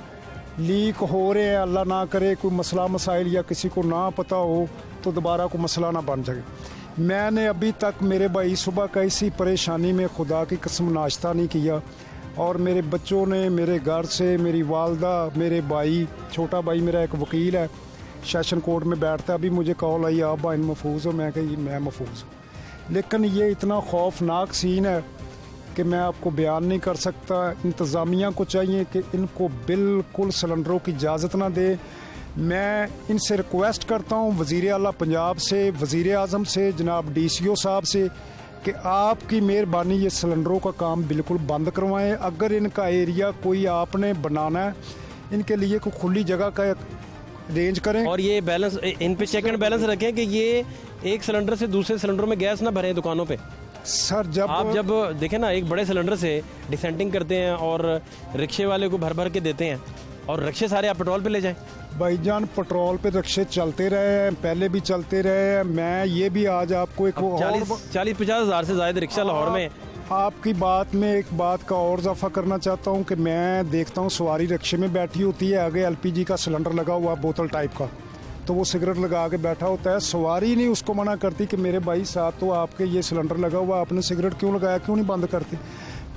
लीक हो रहे हैं, अल्लाह ना करे कोई मसला मसाइल या किसी को ना पता हो तो दोबारा को मसला ना बन जाए। मैंने अभी तक मेरे भाई सुबह का इसी परेशानी में खुदा की कसम नाश्ता नहीं किया, और मेरे बच्चों ने मेरे घर से, मेरी वालदा, मेरे भाई, छोटा भाई मेरा एक वकील है, सेशन कोर्ट में बैठता है। अभी मुझे कॉल आई, आप भाई महफूज हो? मैं कही मैं महफूज हूँ। लेकिन ये इतना खौफनाक सीन है कि मैं आपको बयान नहीं कर सकता। इंतज़ामिया को चाहिए कि इनको बिल्कुल सिलेंडरों की इजाज़त ना दे। मैं इनसे रिक्वेस्ट करता हूँ वज़ीर आला पंजाब से, वज़ीर आज़म से, जनाब DCO साहब से, कि आपकी मेहरबानी ये सिलेंडरों का काम बिल्कुल बंद करवाएं। अगर इनका एरिया कोई आपने बनाना है, इनके लिए कोई खुली जगह का अरेंज करें। और ये बैलेंस, इन पे चेक एंड बैलेंस रखें कि ये एक सिलेंडर से दूसरे सिलेंडरों में गैस ना भरें दुकानों पे। सर जब देखें ना, एक बड़े सिलेंडर से डिसेंटिंग करते हैं और रिक्शे वाले को भर भर के देते हैं, और रिक्शे सारे आप पेट्रोल पे ले जाएं। भाईजान पेट्रोल पे रिक्शे चलते रहे हैं, पहले भी चलते रहे हैं। मैं ये भी आज आपको एक 40-50 हज़ार से ज़्यादा रिक्शा लाहौर में। आपकी बात में एक बात का और इजाफा करना चाहता हूँ कि मैं देखता हूँ सवारी रिक्शे में बैठी होती है, आगे LPG का सिलेंडर लगा हुआ बोतल टाइप का, तो वो सिगरेट लगा के बैठा होता है। सवारी नहीं उसको मना करती कि मेरे भाई साहब तो आपके ये सिलेंडर लगा हुआ, आपने सिगरेट क्यों लगाया, क्यों नहीं बंद करते?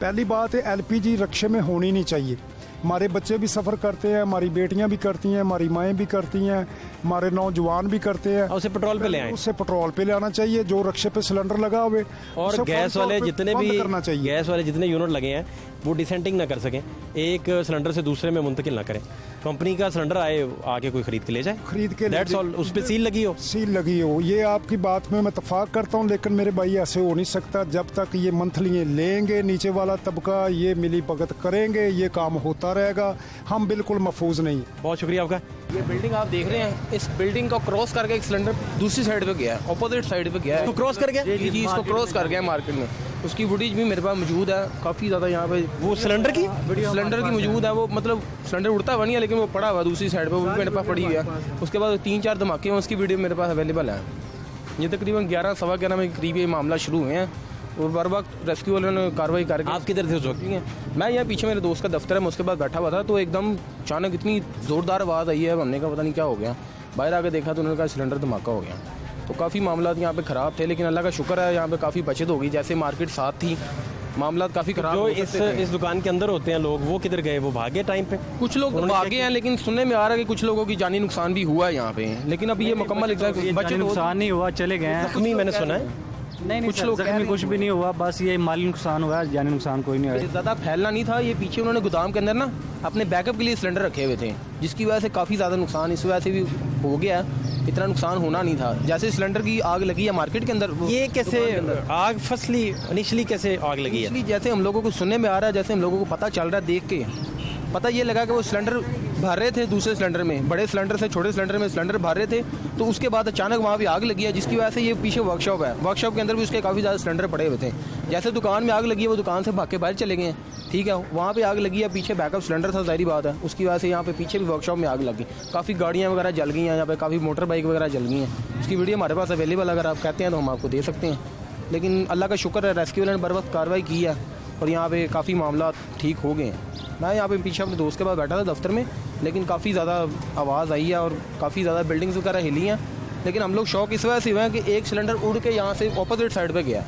पहली बात है LPG रिक्शे में होनी नहीं चाहिए। हमारे बच्चे भी सफ़र करते हैं, हमारी बेटियां भी करती हैं, हमारी माएँ भी करती हैं, हमारे नौजवान भी करते हैं। उसे पेट्रोल पे ले आए, उससे पेट्रोल पे ले आना चाहिए। जो रिक्शे पे सिलेंडर लगा हुए और गैस वाले जितने भी करना चाहिए। गैस वाले जितने यूनिट लगे हैं वो डिसेंटिंग ना कर सकें, एक सिलेंडर से दूसरे में मुंतकिल ना करें। कंपनी का सिलेंडर आए, आके कोई खरीद के ले जाए, खरीद के दैट्स ऑल। उस पर सील लगी हो, सील लगी हो। ये आपकी बात में मैं इत्तेफाक करता हूँ, लेकिन मेरे भाई ऐसे हो नहीं सकता। जब तक ये मंथली लेंगे नीचे वाला तबका, ये मिली भगत करेंगे, ये काम होता रहेगा। हम बिल्कुल महफूज नहीं। बहुत शुक्रिया आपका। ये बिल्डिंग आप देख रहे हैं, इस बिल्डिंग को क्रॉस करके एक सिलेंडर दूसरी साइड पे गया है, ऑपोजिट साइड पे गया है। तो क्रॉस कर गया जी, इसको क्रॉस कर गया मार्केट में। उसकी फुटेज भी मेरे पास मौजूद है, काफ़ी ज़्यादा यहाँ पे। वो सिलेंडर की मौजूद है, वो मतलब सिलेंडर उड़ता हुआ नहीं है, लेकिन वो पड़ा हुआ दूसरी साइड पे, वो भी मेरे पास पड़ी हुई है। उसके बाद 3-4 धमाके हैं, उसकी वीडियो मेरे पास अवेलेबल है। ये तकरीबन 11-11:15 में करीब ये मामला शुरू हुए हैं, और बर वक्त रेस्क्यू वालों ने कार्रवाई करके। आप किधर थे उस वक्त? मैं यहाँ पीछे मेरे दोस्त का दफ्तर है, मैं उसके बाद बैठा हुआ था, तो एकदम अचानक इतनी ज़ोरदार आवाज़ आई है, हमने कहा पता नहीं क्या हो गया। बाहर आके देखा तो उन्होंने कहा सिलेंडर धमाका हो गया। तो काफ़ी मामला यहाँ पे ख़राब थे, लेकिन अल्लाह का शुक्र है यहाँ पे काफ़ी बचत हो गई। जैसे मार्केट साथ थी, मामला काफ़ी ख़राब। जो इस दुकान के अंदर होते हैं लोग, वो किधर गए? वो भागे टाइम पे? कुछ लोग भागे हैं, लेकिन सुनने में आ रहा है कि कुछ लोगों की जानी नुकसान भी हुआ है यहाँ पे, लेकिन अभी ये मुकम्मल बच्चे नुकसान नहीं हुआ, चले गए हैं। जख्मी मैंने सुना है। नहीं कुछ लोग जख्मी कुछ भी नहीं हुआ, बस ये माली नुकसान हुआ है, जानी नुकसान कोई नहीं हुआ। ज़्यादा फैलना नहीं था। ये पीछे उन्होंने गोदाम के अंदर ना अपने बैकअप के लिए सिलेंडर रखे हुए थे, जिसकी वजह से काफ़ी ज़्यादा नुकसान इस वजह से भी हो गया है। इतना नुकसान होना नहीं था। जैसे सिलेंडर की आग लगी है मार्केट के अंदर, ये कैसे आग फसली इनिशली कैसे आग लगी है? इसलिए जैसे हम लोगों को सुनने में आ रहा है, जैसे हम लोगों को पता चल रहा है, देख के पता ये लगा कि वो सिलेंडर भर रहे थे दूसरे सिलेंडर में, बड़े सिलेंडर से छोटे सिलेंडर में सिलेंडर भर रहे थे, तो उसके बाद अचानक वहाँ भी आग लगी है, जिसकी वजह से ये पीछे वर्कशॉप है, वर्कशॉप के अंदर भी उसके काफ़ी ज़्यादा सिलेंडर पड़े हुए थे। जैसे दुकान में आग लगी है, वो दुकान से भाग के बाहर चले गए हैं, ठीक है। वहाँ पे आग लगी है, पीछे बैकअप सिलेंडर था, जाहिर बात है, उसकी वजह से यहाँ पे पीछे भी वर्कशॉप में आग लगी। काफ़ी गाड़ियाँ वगैरह जल गई हैं यहाँ पे, काफ़ी मोटर बाइक वगैरह जल गई हैं। उसकी वीडियो हमारे पास अवेलेबल, अगर आप कहते हैं तो हम आपको दे सकते हैं। लेकिन अल्लाह का शुक्र है, रेस्क्यू वाले ने बर वक्त कार्रवाई की है और यहाँ पे काफ़ी मामला ठीक हो गए हैं। मैं यहाँ पे पीछे अपने दोस्त के पास बैठा था दफ्तर में, लेकिन काफ़ी ज़्यादा आवाज़ आई है और काफ़ी ज़्यादा बिल्डिंग्स वगैरह हिली हैं। लेकिन हम लोग शौक इस वजह से हुए हैं कि एक सिलेंडर उड़ के यहाँ से ऑपोजिट साइड पे गया।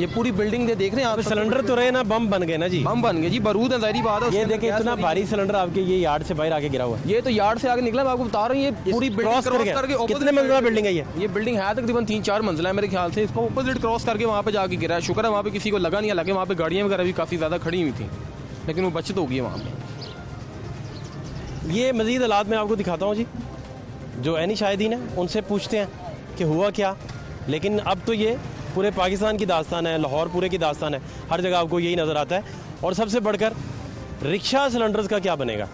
ये पूरी बिल्डिंग देख रहे हैं आप, सिलेंडर तो रहे ना, बम बन गए ना जी। बम बन गए जी, बारूद है, जाहिर बात है। ये देखें इतना भारी सिलेंडर आपके ये यार्ड से बाहर आके गिरा हुआ है। ये तो यार्ड से आगे निकला, मैं आपको बता रहा हूँ। ये पूरी बिल्डिंग क्रॉस करके कितने मंजिला बिल्डिंग है ये बिल्डिंग है तकरीबन 3-4 मंजिला है मेरे ख्याल से। इसको ऑपोजिट क्रॉस करके वहाँ पे जाके गिरा है। शुक्र है वहाँ पे किसी को लगा नहीं, हालांकि वहाँ पे गाड़ियाँ वगैरह भी काफ़ी ज़्यादा खड़ी हुई थी, लेकिन वो बचत होगी वहाँ पे। ये मज़ीद हालात मैं आपको दिखाता हूँ जी, जो ऐनी शाहिदीन है उनसे पूछते हैं कि हुआ क्या। लेकिन अब तो ये पूरे पाकिस्तान की दास्तान है, लाहौर पूरे की दास्तान है, हर जगह आपको यही नज़र आता है। और सबसे बढ़कर रिक्शा सिलेंडर्स का क्या बनेगा।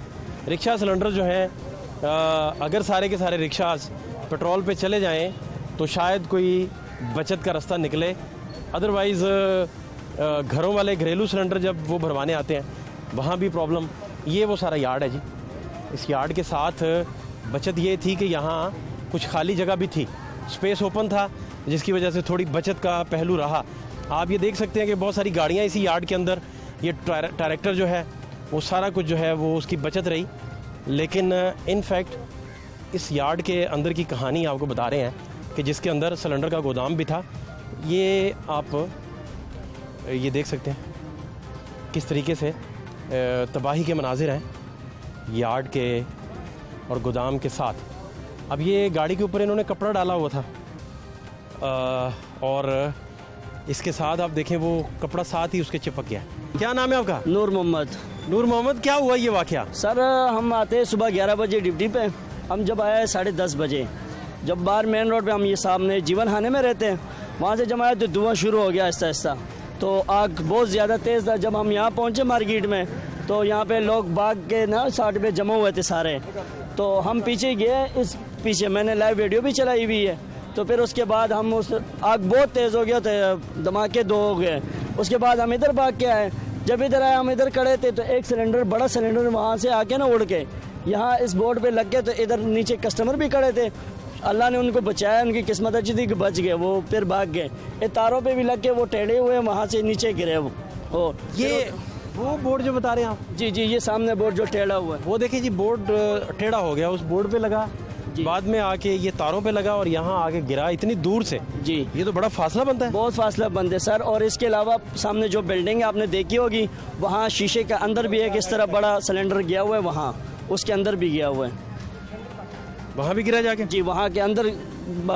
रिक्शा सिलेंडर जो हैं अगर सारे के सारे रिक्शास पेट्रोल पे चले जाएं तो शायद कोई बचत का रास्ता निकले। अदरवाइज़ घरों वाले घरेलू सिलेंडर जब वो भरवाने आते हैं वहाँ भी प्रॉब्लम। ये वो सारा यार्ड है जी। इस यार्ड के साथ बचत ये थी कि यहाँ कुछ खाली जगह भी थी, स्पेस ओपन था, जिसकी वजह से थोड़ी बचत का पहलू रहा। आप ये देख सकते हैं कि बहुत सारी गाड़ियाँ इसी यार्ड के अंदर, ये ट्रैक्टर जो है वो सारा कुछ जो है वो उसकी बचत रही। लेकिन इन फैक्ट इस यार्ड के अंदर की कहानी आपको बता रहे हैं कि जिसके अंदर सिलेंडर का गोदाम भी था। ये आप ये देख सकते हैं किस तरीके से तबाही के मनाजिर हैं यार्ड के और गोदाम के साथ। अब ये गाड़ी के ऊपर इन्होंने कपड़ा डाला हुआ था और इसके साथ आप देखें वो कपड़ा साथ ही उसके चिपक गया। क्या नाम है आपका? नूर मोहम्मद। नूर मोहम्मद, क्या हुआ ये वाकया? सर हम आते हैं सुबह 11 बजे ड्यूटी पे, हम जब आए 10:30 बजे, जब बाहर मेन रोड पे हम ये सामने जीवन खाने में रहते हैं, वहाँ से जब आए तो धुआं शुरू हो गया आहिस्ता आहिस्ता, तो आग बहुत ज़्यादा तेज़ था। जब हम यहाँ पहुँचे मार्केट में तो यहाँ पे लोग भाग के ना साइड पे जमा हुए थे सारे, तो हम पीछे गए, इस पीछे मैंने लाइव वीडियो भी चलाई हुई है। तो फिर उसके बाद हम उस आग बहुत तेज़ हो गया था, धमाके 2 हो गए। उसके बाद हम इधर भाग के आए, जब इधर आए हम इधर खड़े थे तो एक सिलेंडर, बड़ा सिलेंडर वहाँ से आके ना उड़ के यहाँ इस बोर्ड पे लग गए, तो इधर नीचे कस्टमर भी खड़े थे, अल्लाह ने उनको बचाया, उनकी किस्मत अच्छी थी कि बच गए, वो फिर भाग गए। ये तारों पे भी लग के वो टेढ़े हुए वहाँ से नीचे गिरे वो। ये वो बोर्ड जो बता रहे हैं आप? जी जी, ये सामने बोर्ड जो टेढ़ा हुआ है, वो देखिए जी, बोर्ड टेढ़ा हो गया, उस बोर्ड पे लगा, बाद में आके ये तारों पे लगा और यहाँ आके गिरा इतनी दूर से। जी, ये तो बड़ा फासला बनता है। बहुत फासला बनता है सर। और इसके अलावा सामने जो बिल्डिंग है आपने देखी होगी, वहाँ शीशे के अंदर भी एक इस तरह बड़ा सिलेंडर गया हुआ है, वहाँ उसके अंदर भी गया हुआ है। वहाँ भी गिरा जाके? जी, वहाँ के अंदर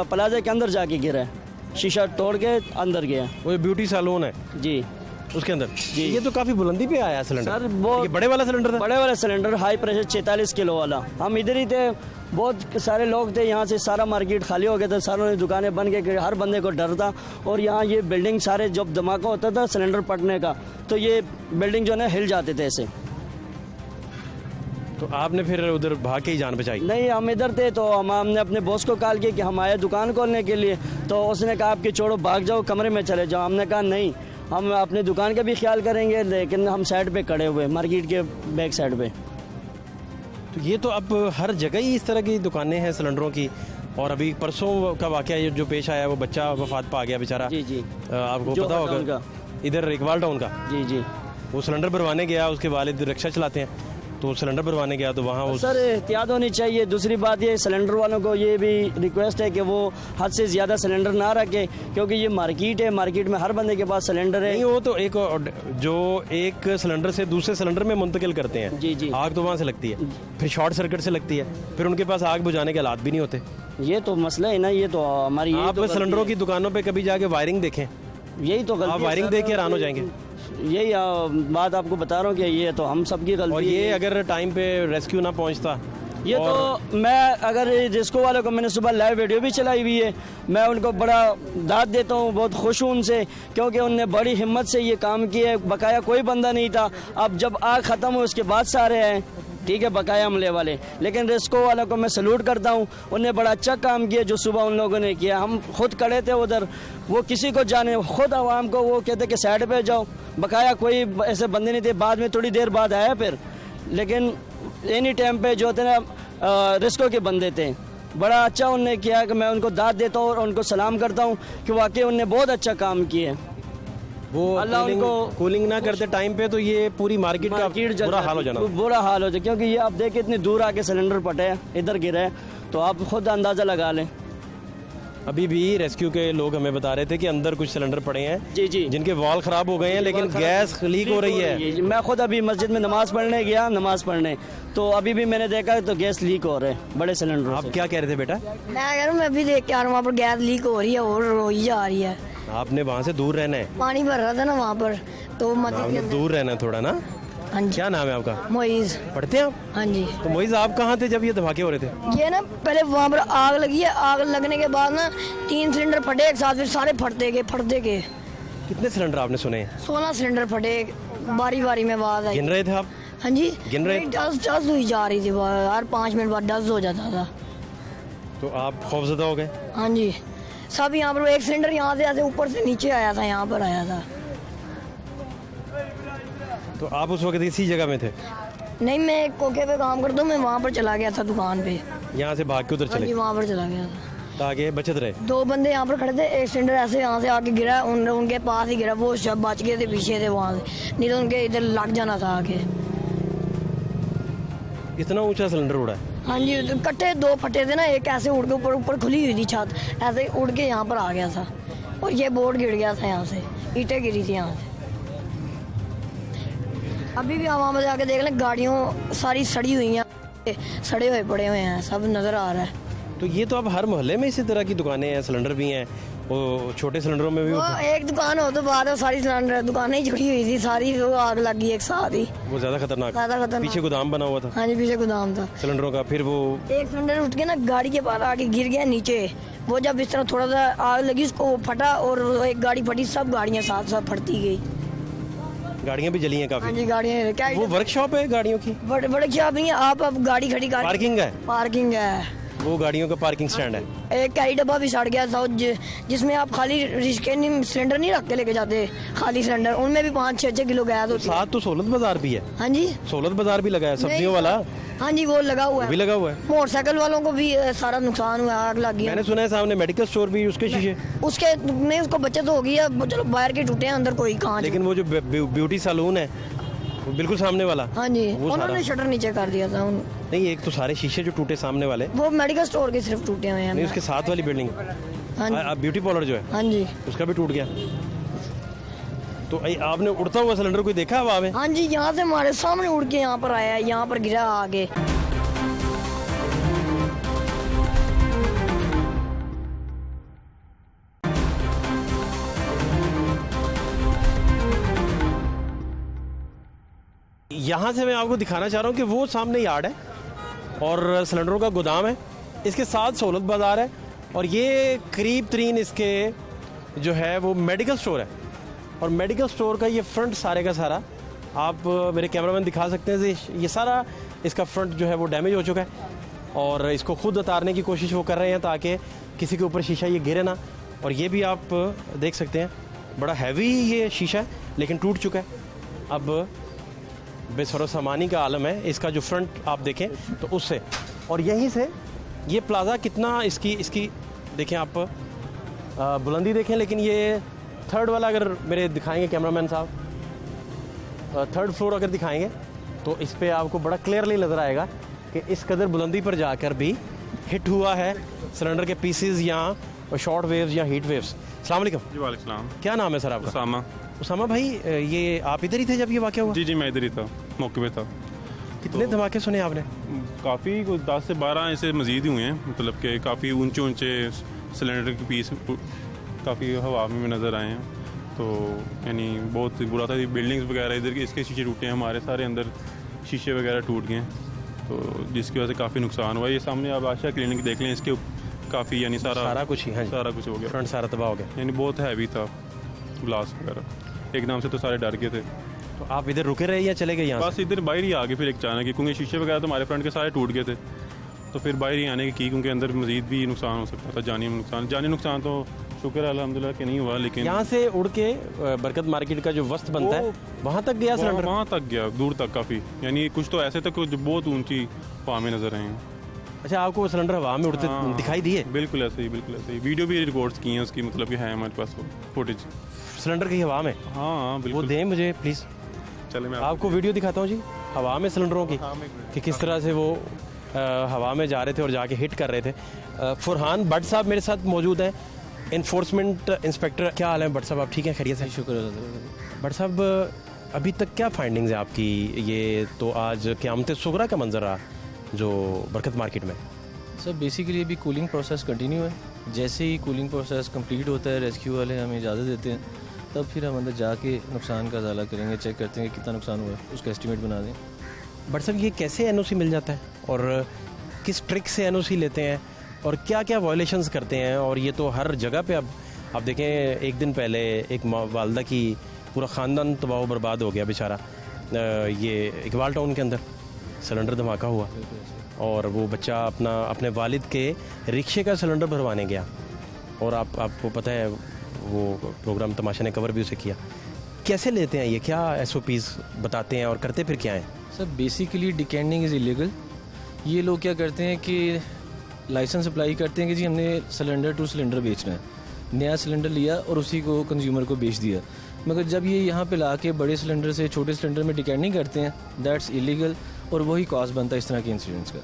प्लाजा के अंदर जाके गिरा है, शीशा तोड़ के अंदर गया। वो ब्यूटी सैलून है जी, उसके अंदर। ये तो काफी बुलंदी पे आया सिलेंडर सर। वो ये बड़े वाला सिलेंडर था? बड़े वाला सिलेंडर, हाई प्रेशर 46 किलो वाला। हम इधर ही थे, बहुत सारे लोग थे, यहाँ से सारा मार्केट खाली हो गया था, सारों ने दुकानें बंद के, हर बंदे को डर था। और यहाँ ये बिल्डिंग सारे, जब धमाका होता था सिलेंडर फटने का, तो ये बिल्डिंग जो है ना हिल जाते थे ऐसे। तो आपने फिर उधर भाग के ही जान बचाई? नहीं, हम इधर थे तो हमने अपने बॉस को कॉल किया कि हम आए दुकान खोलने के लिए, तो उसने कहा आपके छोड़ो, भाग जाओ, कमरे में चले जाओ। हमने कहा नहीं, हम अपने दुकान का भी ख्याल करेंगे, लेकिन हम साइड पे खड़े हुए मार्केट के बैक साइड पे। तो ये तो अब हर जगह ही इस तरह की दुकानें हैं सिलेंडरों की। और अभी परसों का वाकया जो पेश आया, वो बच्चा वफात पा गया बेचारा। जी जी, आपको जो पता होगा, इधर इकबाल टाउन का। जी जी, वो सिलेंडर भरवाने गया, उसके वालिद रिक्शा चलाते हैं, तो सिलेंडर भरवाने गया तो वहाँ सर एहतियात होनी चाहिए। दूसरी बात ये, सिलेंडर वालों को ये भी रिक्वेस्ट है कि वो हद से ज़्यादा सिलेंडर ना रखे, क्योंकि ये मार्केट है, मार्केट में हर बंदे के पास सिलेंडर है। नहीं, वो तो एक सिलेंडर से दूसरे सिलेंडर में मुंतकिल करते हैं। जी जी, आग तो वहाँ से लगती है, फिर शॉर्ट सर्किट से लगती है, फिर उनके पास आग बुझाने के हालात भी नहीं होते। ये तो मसला है ना, ये तो हमारी आप सिलेंडरों की दुकानों पे कभी जाके वायरिंग देखें, यही तो गलती आप वायरिंग देख के हैरान हो जाएंगे। यही बात आपको बता रहा हूँ कि ये तो हम सबकी गलती। और ये अगर टाइम पे रेस्क्यू ना पहुँचता, ये तो मैं अगर रिस्को वालों को, मैंने सुबह लाइव वीडियो भी चलाई हुई है, मैं उनको बड़ा दाद देता हूँ, बहुत खुश हूँ उनसे, क्योंकि उनने बड़ी हिम्मत से ये काम किया है। बकाया कोई बंदा नहीं था, अब जब आग ख़त्म हुई उसके बाद सारे हैं, ठीक है, बकाया हमले वाले। लेकिन रिस्को वालों को मैं सैल्यूट करता हूँ, उन्हें बड़ा अच्छा काम किया जो सुबह उन लोगों ने किया। हम खुद खड़े थे उधर, वो किसी को जाने, खुद आवाम को वो कहते कि साइड पे जाओ, बकाया कोई ऐसे बंदे नहीं थे। बाद में थोड़ी देर बाद आया फिर, लेकिन एनी टाइम पे जो थे ना रिस्को के बंदे थे, बड़ा अच्छा उन्होंने किया कि मैं उनको दाद देता हूँ और उनको सलाम करता हूँ कि वाकई उन्होंने बहुत अच्छा काम किया। वो अल्लाह उनको कूलिंग ना करते टाइम पे तो ये पूरी मार्केट का बुरा हाल हो जाना, बुरा हाल हो जाए। क्योंकि ये आप देखें इतनी दूर आके सिलेंडर फटे हैं, इधर गिरे हैं, तो आप खुद अंदाज़ा लगा लें। अभी भी रेस्क्यू के लोग हमें बता रहे थे कि अंदर कुछ सिलेंडर पड़े हैं, जी जी, जिनके वॉल खराब हो गए हैं, लेकिन गैस लीक हो रही है। मैं खुद अभी मस्जिद में नमाज पढ़ने गया, नमाज पढ़ने, तो अभी भी मैंने देखा तो गैस लीक हो रहे हैं बड़े सिलेंडर। आप क्या कह रहे थे बेटा? मैं कह रहा हूँ, मैं भी देख के आ रहा हूँ, वहाँ पर गैस लीक हो रही है और रोई जा रही है। आपने वहाँ से दूर रहना है, पानी भर रहा था ना वहाँ पर, तो आपने दूर रहना है थोड़ा ना। हाँ जी। क्या नाम है आपका? मोइज। पढ़ते हैं आप? हाँ जी। तो मोइज आप कहाँ थे जब ये धमाके हो रहे थे? ये ना पहले वहाँ पर आग लगी है, आग लगने के बाद ना 3 सिलेंडर फटे एक साथ, फिर सारे फटते गए। कितने सिलेंडर आपने सुने हैं? 16 सिलेंडर फटे, बारी बारी में आवाज आई। गिन रहे थे आप? हाँ जी। गिन रहे? 10 हुई जा रही थी, हर 5 मिनट बाद 10 हो जाता था। तो आप खौफजदा हो गए? हाँ जी। सब यहाँ पर एक सिलेंडर यहाँ से ऐसे ऊपर से नीचे आया था, यहाँ पर आया था। तो आप उस वक्त इसी जगह में थे? नहीं, मैं एक कोके पे काम करता हूँ, मैं वहाँ पर चला गया था दुकान पे। यहाँ से भाग के उधर हाँ जी, चले वहाँ पर चला गया था। ताकि बचत रहे? 2 बंदे यहाँ पर खड़े थे, एक सिलेंडर ऐसे यहाँ से आके गिरा, उनके पास ही गिरा, वो सब बच गए थे, पीछे थे वहाँ से, नहीं तो उनके इधर लग जाना था आके। इतना ऊंचा सिलेंडर उड़ा है? हाँ जी, तो कट्टे 2 फटे थे ना, एक ऐसे उड़ के ऊपर खुली हुई थी छत, ऐसे उड़ के यहाँ पर आ गया था, और ये बोर्ड गिर गया था यहाँ से, ईंटें गिरी थी यहाँ से। अभी भी वहाँ में जाके देख लें, गाड़ियों सारी सड़ी हुई हैं, सड़े हुए पड़े हुए हैं, सब नज़र आ रहा है। तो ये तो अब हर मोहल्ले में इसी तरह की दुकानें हैं, सिलेंडर भी हैं, वो छोटे सिलेंडरों में भी वो एक दुकान हो तो बाद में सारी सिलेंडर दुकानें ही जुड़ी हुई थी सारी, वो आग लग गई एक साथ ही। वो ज़्यादा खतरनाक। खतरनाक। पीछे गोदाम बना हुआ था? हाँ जी, पीछे गोदाम था सिलेंडरों का। फिर वो एक सिलेंडर उठ के ना गाड़ी के पास आके गिर गया नीचे, वो जब इस तरह थोड़ा सा आग लगी उसको फटा, और एक गाड़ी फटी, सब गाड़ियाँ साथ साथ फटती गई। गाड़ियाँ भी जली हैं हाँ काफ़ी? जी, गाड़ियाँ क्या वो वर्कशॉप है गाड़ियों की? बड़े शॉप नहीं है, आप अब गाड़ी खड़ी कर, पार्किंग है? पार्किंग है, वो गाड़ियों का पार्किंग स्टैंड है। एक कैरी डब्बा भी सड़ गया था, जिसमें आप खाली रिश्के नहीं सिलेंडर नहीं रख के लेके जाते, खाली सिलेंडर, उनमें भी 5-6 किलो गैस होती है। साथ तो सोलत बाजार भी है? हाँ जी, सोलत बाजार भी लगा है, सब्जियों वाला हाँ जी, वो लगा हुआ भी है। लगा हुआ है। मोटरसाइकिल वालों को भी सारा नुकसान हुआ, आग लगी है। मैंने सुना है सामने मेडिकल स्टोर भी, उसके शीशे? उसके नहीं, उसको बचत हो गई है, चलो बाहर के टूटे हैं, अंदर कोई कांच। लेकिन वो जो ब्यूटी सैलून है वो बिल्कुल सामने वाला? हाँ जी, वो उन्होंने शटर नीचे कर दिया था नहीं, एक तो सारे शीशे जो टूटे सामने वाले, वो मेडिकल स्टोर के सिर्फ टूटे हुए हैं। नहीं उसके साथ वाली बिल्डिंग, हाँ जी, ब्यूटी पार्लर जो है, हाँ जी, उसका भी टूट गया। तो आपने उड़ता हुआ सिलेंडर कोई देखा हवा में? हाँ जी, यहाँ से हमारे सामने उड़ के यहाँ पर आया, यहाँ पर गिरा आगे। यहाँ से मैं आपको दिखाना चाह रहा हूँ कि वो सामने यार्ड है और सिलेंडरों का गोदाम है, इसके साथ सोलत बाज़ार है, और ये करीब तरीन इसके जो है वो मेडिकल स्टोर है। और मेडिकल स्टोर का ये फ्रंट सारे का सारा, आप मेरे कैमरामैन दिखा सकते हैं, ये सारा इसका फ्रंट जो है वो डैमेज हो चुका है, और इसको खुद उतारने की कोशिश वो कर रहे हैं ताकि किसी के ऊपर शीशा ये गिरे ना। और ये भी आप देख सकते हैं, बड़ा हैवी ये शीशा है, लेकिन टूट चुका है। अब बेसरो सामानी का आलम है इसका, जो फ्रंट आप देखें तो उससे, और यहीं से ये प्लाज़ा कितना इसकी देखें आप, बुलंदी देखें, लेकिन ये 3rd वाला अगर मेरे दिखाएंगे कैमरामैन साहब, 3rd फ्लोर अगर दिखाएंगे तो इस पे आपको बड़ा क्लियरली नज़र आएगा कि इस कदर बुलंदी पर जाकर भी हिट हुआ है सिलेंडर के पीसेस या शॉर्ट वेव्स या हीट वेव्स। अस्सलाम वालेकुम। जी वालेकुम सलाम। क्या नाम है सर आपका? उसामा। उसामा भाई, ये आप इधर ही थे जब ये वाक़या हुआ? जी जी, मैं इधर ही था, मौके पे था। कितने धमाके सुने आपने? काफ़ी कुछ 10 से 12 ऐसे मज़ीद ही हुए हैं, मतलब कि काफ़ी ऊंचे ऊंचे सिलेंडर के पीस काफ़ी हवा में नज़र आए हैं। तो यानी बहुत बुरा था। बिल्डिंग्स वगैरह इधर के इसके शीशे टूटे हैं, हमारे सारे अंदर शीशे वगैरह टूट गए हैं, तो जिसकी वजह से काफ़ी नुकसान हुआ। ये सामने आप आशा क्लिनिक देख लें, इसके काफ़ी यानी सारा कुछ ही, हाँ जी, सारा कुछ हो गया, फ्रंट सारा तबाह हो गया, यानी बहुत हैवी था ग्लास वगैरह। एकदम से तो सारे डर गए थे। तो आप इधर रुके रहे या चले गए यहाँ बस इधर बाहर ही आ गए फिर अचानक, क्योंकि शीशे वगैरह तो हमारे फ्रंट के सारे टूट गए थे, तो फिर बाहर ही आने की, क्योंकि अंदर मजीद भी नुकसान हो सकता था, जानी नुकसान तो शुक्र है अल्हम्दुलिल्लाह कि नहीं हुआ। लेकिन यहाँ से उड़ के बरकत मार्केट का जो वस्त बनता है वहाँ तक गया सिलेंडर? वहाँ तक गया, दूर तक काफ़ी, यानी कुछ तो ऐसे तक जो बहुत ऊंची हवा में नजर आए हैं। अच्छा, आपको वो सिलेंडर हवा में उड़ते दिखाई दिए? बिल्कुल ऐसे ही, बिल्कुल ऐसे ही। वीडियो भी रिकॉर्ड्स की हैं उसकी, मतलब कि है हमारे पास वो फुटेज सिलेंडर की हवा में। हाँ वो बिल्कुल, दें मुझे प्लीज़। चले मैं आपको वीडियो दिखाता हूँ जी, हवा में सिलेंडरों की, कि किस तरह से वो हवा में जा रहे थे और जाके हिट कर रहे थे। फरहान भट्ट साहब मेरे साथ मौजूद हैं, इन्फोर्समेंट इंस्पेक्टर। क्या हाल है भट्ट साहब, आप ठीक हैं, खैरियत से? शुक्र। भट्ट साहब, अभी तक क्या फाइंडिंग्स है आपकी? ये तो आज क़यामत सुगरा का मंजर रहा जो बरकत मार्केट में। सर बेसिकली अभी कूलिंग प्रोसेस कंटिन्यू है, जैसे ही कूलिंग प्रोसेस कंप्लीट होता है रेस्क्यू वाले हमें इजाज़त देते हैं, तब फिर हम अंदर जाके नुकसान का अजाला करेंगे, चेक करते हैं कि कितना नुकसान हुआ है, उसका एस्टिमेट बना दें। बट सर ये कैसे एनओसी मिल जाता है और किस ट्रिक से एनओसी लेते हैं और क्या क्या वायलेशंस करते हैं? और ये तो हर जगह पे अब आप देखें, एक दिन पहले एक वालदा की पूरा ख़ानदान तबाह बर्बाद हो गया बेचारा, ये इकबाल टाउन के अंदर सिलेंडर धमाका हुआ और वो बच्चा अपने वालिद के रिक्शे का सिलेंडर भरवाने गया और आपको पता है वो प्रोग्राम तमाशा ने कवर भी उसे किया। कैसे लेते हैं ये, क्या SOPs बताते हैं और करते फिर क्या हैं? Sir basically descending is illegal. ये लोग क्या करते हैं कि लाइसेंस अप्लाई करते हैं कि जी हमने सिलेंडर टू सिलेंडर बेचना है, नया सिलेंडर लिया और उसी को कंज्यूमर को बेच दिया। मगर जब ये यहाँ पे ला के बड़े सिलेंडर से छोटे सिलेंडर में डिकेंडिंग करते हैं, दैट्स इलीगल और वही कॉज बनता है इस तरह के इंसिडेंट्स का।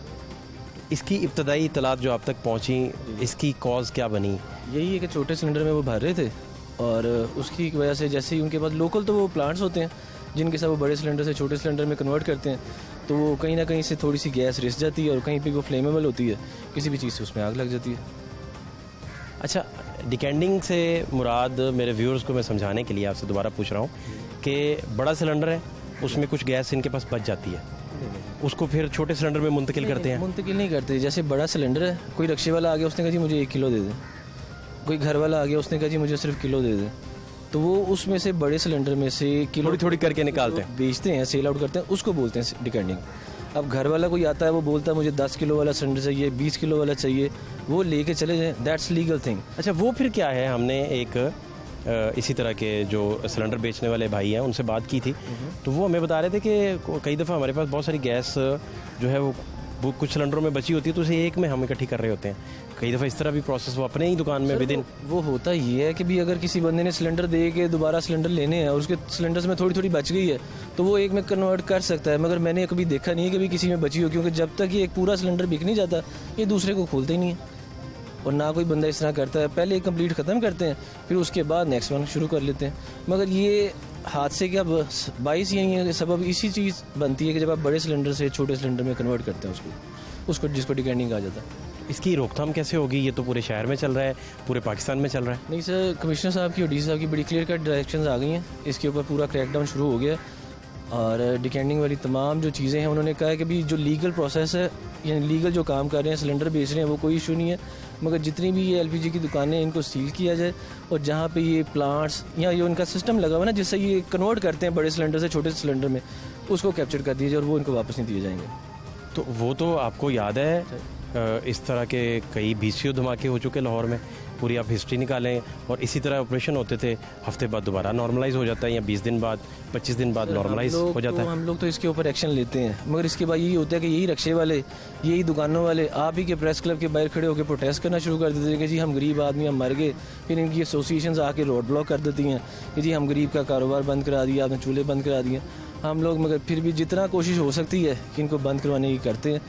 इसकी इब्तदाई इतलात जो आप तक पहुँची, इसकी कॉज क्या बनी? यही है कि छोटे सिलेंडर में वो भर रहे थे और उसकी वजह से जैसे ही उनके पास लोकल तो वो प्लांट्स होते हैं जिनके साथ वो बड़े सिलेंडर से छोटे सिलेंडर में कन्वर्ट करते हैं, तो वो कहीं ना कहीं से थोड़ी सी गैस रिस जाती है और कहीं पे वो फ्लेमेबल होती है, किसी भी चीज़ से उसमें आग लग जाती है। अच्छा, डिकेंडिंग से मुराद मेरे व्यूअर्स को मैं समझाने के लिए आपसे दोबारा पूछ रहा हूँ कि बड़ा सिलेंडर है, उसमें कुछ गैस इनके पास बच जाती है, उसको फिर छोटे सिलेंडर में मुंतकिल करते हैं? मुंतकिल नहीं करते। जैसे बड़ा सिलेंडर है, कोई रक्शे वाला आ गया, उसने कहा जी मुझे 1 किलो दे दें, कोई घर वाला आ गया, उसने कहा जी मुझे सिर्फ किलो दे दें, तो वो उसमें से बड़े सिलेंडर में से किलो थोड़ी करके निकालते हैं, बेचते हैं, सेल आउट करते हैं, उसको बोलते हैं डिकेंडिंग। अब घर वाला कोई आता है, वो बोलता है मुझे 10 किलो वाला सिलेंडर चाहिए, 20 किलो वाला चाहिए, वो लेके चले जाएं, दैट्स लीगल थिंग। अच्छा, वो फिर क्या है? हमने एक इसी तरह के जो सिलेंडर बेचने वाले भाई हैं उनसे बात की थी, तो वो हमें बता रहे थे कि कई दफ़ा हमारे पास बहुत सारी गैस जो है वो कुछ सिलेंडरों में बची होती है, तो उसे एक में हम इकट्ठी कर रहे होते हैं। कई दफ़ा इस तरह भी प्रोसेस वो अपने ही दुकान में विदिन वो होता ये है कि भी अगर किसी बंदे ने सिलेंडर दे के दोबारा सिलेंडर लेने हैं और उसके सिलेंडर्स में थोड़ी थोड़ी बच गई है तो वो एक में कन्वर्ट कर सकता है, मगर मैंने कभी देखा नहीं है कि भी किसी में बची हो, क्योंकि जब तक ये एक पूरा सिलेंडर बिक नहीं जाता ये दूसरे को खोलते ही नहीं है और ना कोई बंदा इस तरह करता है। पहले एक कंप्लीट ख़त्म करते हैं, फिर उसके बाद नेक्स्ट वन शुरू कर लेते हैं। मगर ये हादसे के अब 22 यही है, सबब इसी चीज़ बनती है कि जब आप बड़े सिलेंडर से छोटे सिलेंडर में कन्वर्ट करते हैं उसको जिसको डिकेंडिंग कहा जाता है। इसकी रोकथाम कैसे होगी? ये तो पूरे शहर में चल रहा है, पूरे पाकिस्तान में चल रहा है। नहीं सर, कमिश्नर साहब की और DC साहब की बड़ी क्लियर कट डायरेक्शंस आ गई हैं, इसके ऊपर पूरा क्रैकडाउन शुरू हो गया और डिकेंडिंग वाली तमाम जो चीज़ें हैं उन्होंने कहा है कि भी जो लीगल प्रोसेस है, यानी लीगल जो काम कर रहे हैं, सिलेंडर बेच रहे हैं, वो कोई इशू नहीं है, मगर जितनी भी ये LPG की दुकानें इनको सील किया जाए और जहाँ पे ये प्लांट्स या ये उनका सिस्टम लगा हुआ ना जिससे ये कन्वर्ट करते हैं बड़े सिलेंडर से छोटे सिलेंडर में, उसको कैप्चर कर दिया जाए और वो इनको वापस नहीं दिए जाएंगे। तो वो तो आपको याद है इस तरह के कई BCO धमाके हो चुके लाहौर में, पूरी आप हिस्ट्री निकालें और इसी तरह ऑपरेशन होते थे, हफ्ते बाद दोबारा नॉर्मलाइज हो जाता है या 20 दिन बाद 25 दिन बाद नॉर्मलाइज हो जाता है। हम लोग तो इसके ऊपर एक्शन लेते हैं, मगर इसके बाद यही होता है कि यही रक्शे वाले, यही दुकानों वाले आप ही के प्रेस क्लब के बाहर खड़े होकर प्रोटेस्ट करना शुरू कर देते हैं कि जी हम गरीब आदमी, हम मर गए। फिर इनकी एसोसिएशन आके रोड ब्लॉक कर देती हैं कि जी हम गरीब का कारोबार बंद करा दिया, आपने चूल्हे बंद करा दिए। हम लोग मगर फिर भी जितना कोशिश हो सकती है कि इनको बंद करवाने की करते हैं,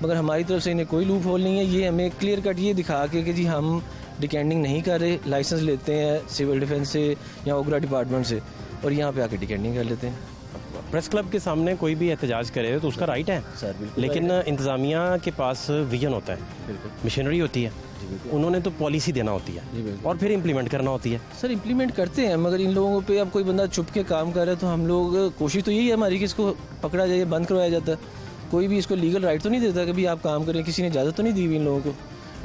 मगर हमारी तरफ से इन्हें कोई लूप होल नहीं है। ये हमें क्लियर कट ये दिखा के कि जी हम डिकेंडिंग नहीं कर रहे, लाइसेंस लेते हैं सिविल डिफेंस से या ओगरा डिपार्टमेंट से और यहाँ पे आके डिकेंडिंग कर लेते हैं। प्रेस क्लब के सामने कोई भी एहतजाज करे तो उसका राइट है सर, बिल्कुल, लेकिन इंतज़ामिया के पास विजन होता है, मशीनरी होती है, उन्होंने तो पॉलिसी देना होती है और फिर इम्प्लीमेंट करना होती है। सर इम्प्लीमेंट करते हैं, मगर इन लोगों पे अब कोई बंदा छुप के काम कर रहा है तो हम लोग कोशिश तो यही है हमारी कि इसको पकड़ा जाए, बंद करवाया जाता है। कोई भी इसको लीगल राइट तो नहीं देता कि भी आप काम करें, किसी ने इजाज़त तो नहीं दी हुई इन लोगों को।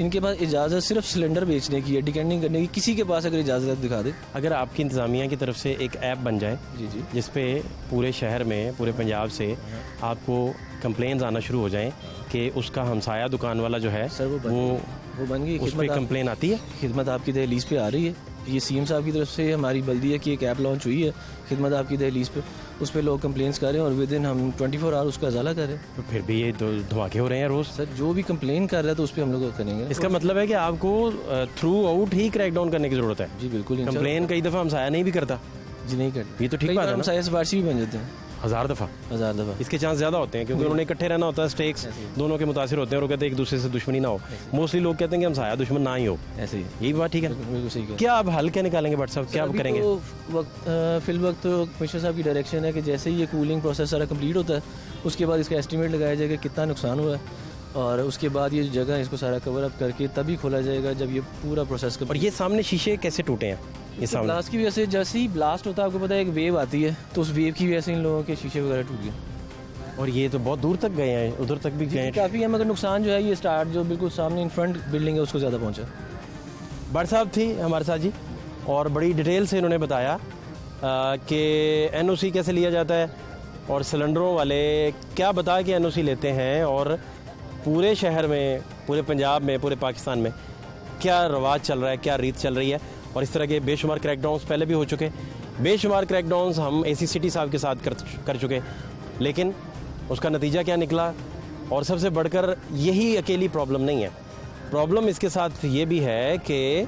इनके पास इजाज़त सिर्फ सिलेंडर बेचने की है, डिकेंडिंग करने की किसी के पास अगर इजाज़त दिखा दे। अगर आपकी इंतज़ामिया की तरफ से एक ऐप बन जाए जी जिस पे पूरे शहर में, पूरे पंजाब से आपको कंप्लेंट्स आना शुरू हो जाएं कि उसका हमसाया दुकान वाला जो है सर वो बन गई, उस पर कंप्लेन आती है, खिदमत आपकी दहलीज पे आ रही है। ये CM साहब की तरफ से हमारी बल्दिया की एक ऐप लॉन्च हुई है, खिदमत आपकी दहलीज पे, उस पर लोग कंप्लेंट्स कर रहे हैं और विद इन हम 24 आवर उसका अजाला कर रहे हैं। तो फिर भी ये धमाके हो रहे हैं रोज़। सर जो भी कंप्लेन कर रहा है तो उस पर हम लोग करेंगे। इसका मतलब है कि आपको थ्रू आउट ही क्रैकडाउन करने की ज़रूरत है। जी बिल्कुल। कंप्लेन कई दफ़ा हमसाया नहीं भी करता। जी नहीं करते, ये तो ठीक बात है ना, हमसाया सिफारशी भी बन जाते हैं 1000 दफ़ा। इसके चांस ज़्यादा होते हैं क्योंकि उन्होंने इकट्ठे रहना होता है, स्टेक्स दोनों के मुतासिर होते हैं और वो कहते हैं एक दूसरे से दुश्मनी ना हो। मोस्टली लोग कहते हैं कि हमसाया दुश्मन ना ही हो, ऐसे ही। यही बात ठीक है। बिल्कुल सही है। क्या आप हल क्या निकालेंगे बट साहब, क्या आप करेंगे? फिल वक्त तो कमिश्नर साहब की डायरेक्शन है कि जैसे ही ये कूलिंग प्रोसेस सारा कंप्लीट होता है उसके बाद इसका एस्टिमेट लगाया जाएगा कितना नुकसान हुआ है और उसके बाद ये जगह इसको सारा कवर अप करके तभी खोला जाएगा जब ये पूरा प्रोसेस। और ये सामने शीशे कैसे टूटे हैं? ये सामने ब्लास्ट की वजह से जैसे ही ब्लास्ट होता है आपको पता है एक वेव आती है, तो उस वेव की वजह से इन लोगों के शीशे वगैरह टूट गए। और ये तो बहुत दूर तक गए हैं, उधर तक भी गए हैं। काफ़ी है, मगर नुकसान जो है ये स्टार्ट जो बिल्कुल सामने इन फ्रंट बिल्डिंग है उसको ज़्यादा पहुँचा। भट्ट साहब थी हमारे साथ जी, और बड़ी डिटेल से इन्होंने बताया कि एनओसी कैसे लिया जाता है और सिलेंडरों वाले क्या बता के एनओसी लेते हैं, और पूरे शहर में, पूरे पंजाब में, पूरे पाकिस्तान में क्या रवाज चल रहा है, क्या रीत चल रही है। और इस तरह के बेशुमार क्रैकडाउन्स पहले भी हो चुके, बेशुमार क्रैकडाउन्स हम एसी सिटी साहब के साथ कर चुके, लेकिन उसका नतीजा क्या निकला। और सबसे बढ़कर यही अकेली प्रॉब्लम नहीं है, प्रॉब्लम इसके साथ ये भी है कि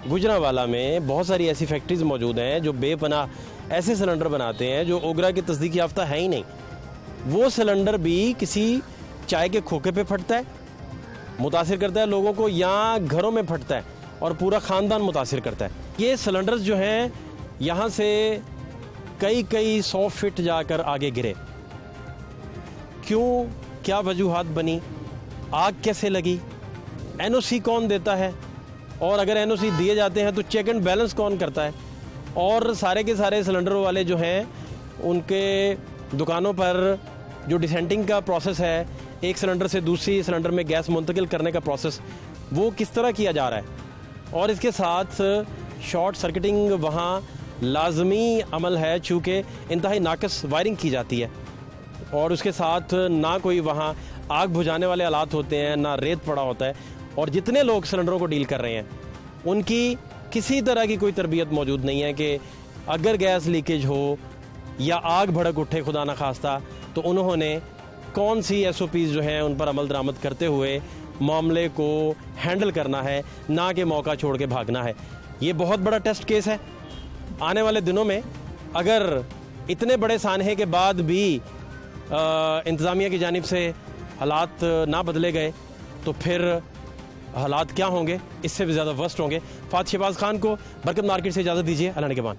गुजरांवाला में बहुत सारी ऐसी फैक्ट्रीज मौजूद हैं जो बेपनाह ऐसे सिलेंडर बनाते हैं जो ओगरा की तस्दीक याफ्ता है ही नहीं। वो सिलेंडर भी किसी चाय के खोखे पे फटता है, मुतासिर करता है लोगों को, या घरों में फटता है और पूरा ख़ानदान मुतासिर करता है। ये सिलेंडर्स जो हैं यहाँ से कई 100 फीट जाकर आगे गिरे। क्यों, क्या वजूहात बनी, आग कैसे लगी, एनओसी कौन देता है, और अगर एनओसी दिए जाते हैं तो चेक एंड बैलेंस कौन करता है। और सारे के सारे सिलेंडरों वाले जो हैं उनके दुकानों पर जो डिसेंटिंग का प्रोसेस है, एक सिलेंडर से दूसरी सिलेंडर में गैस मुंतकिल करने का प्रोसेस, वो किस तरह किया जा रहा है। और इसके साथ शॉर्ट सर्किटिंग वहाँ लाजमी अमल है, चूँकि इंतहाई नाकस वायरिंग की जाती है, और उसके साथ ना कोई वहाँ आग बुझाने वाले आलात होते हैं, ना रेत पड़ा होता है। और जितने लोग सिलेंडरों को डील कर रहे हैं उनकी किसी तरह की कोई तरबियत मौजूद नहीं है कि अगर गैस लीकेज हो या आग भड़क उठे खुदा न खास्ता, तो उन्होंने कौन सी SOPs जो हैं उन पर अमल दरामद करते हुए मामले को हैंडल करना है, ना कि मौका छोड़ के भागना है। ये बहुत बड़ा टेस्ट केस है। आने वाले दिनों में अगर इतने बड़े सानहे के बाद भी इंतज़ामिया की जानिब से हालात ना बदले गए तो फिर हालात क्या होंगे, इससे भी ज़्यादा वर्स्ट होंगे। फात शहबाज खान को बरकत मार्केट से इजाज़त दीजिए। अल्लाह ने के बाद।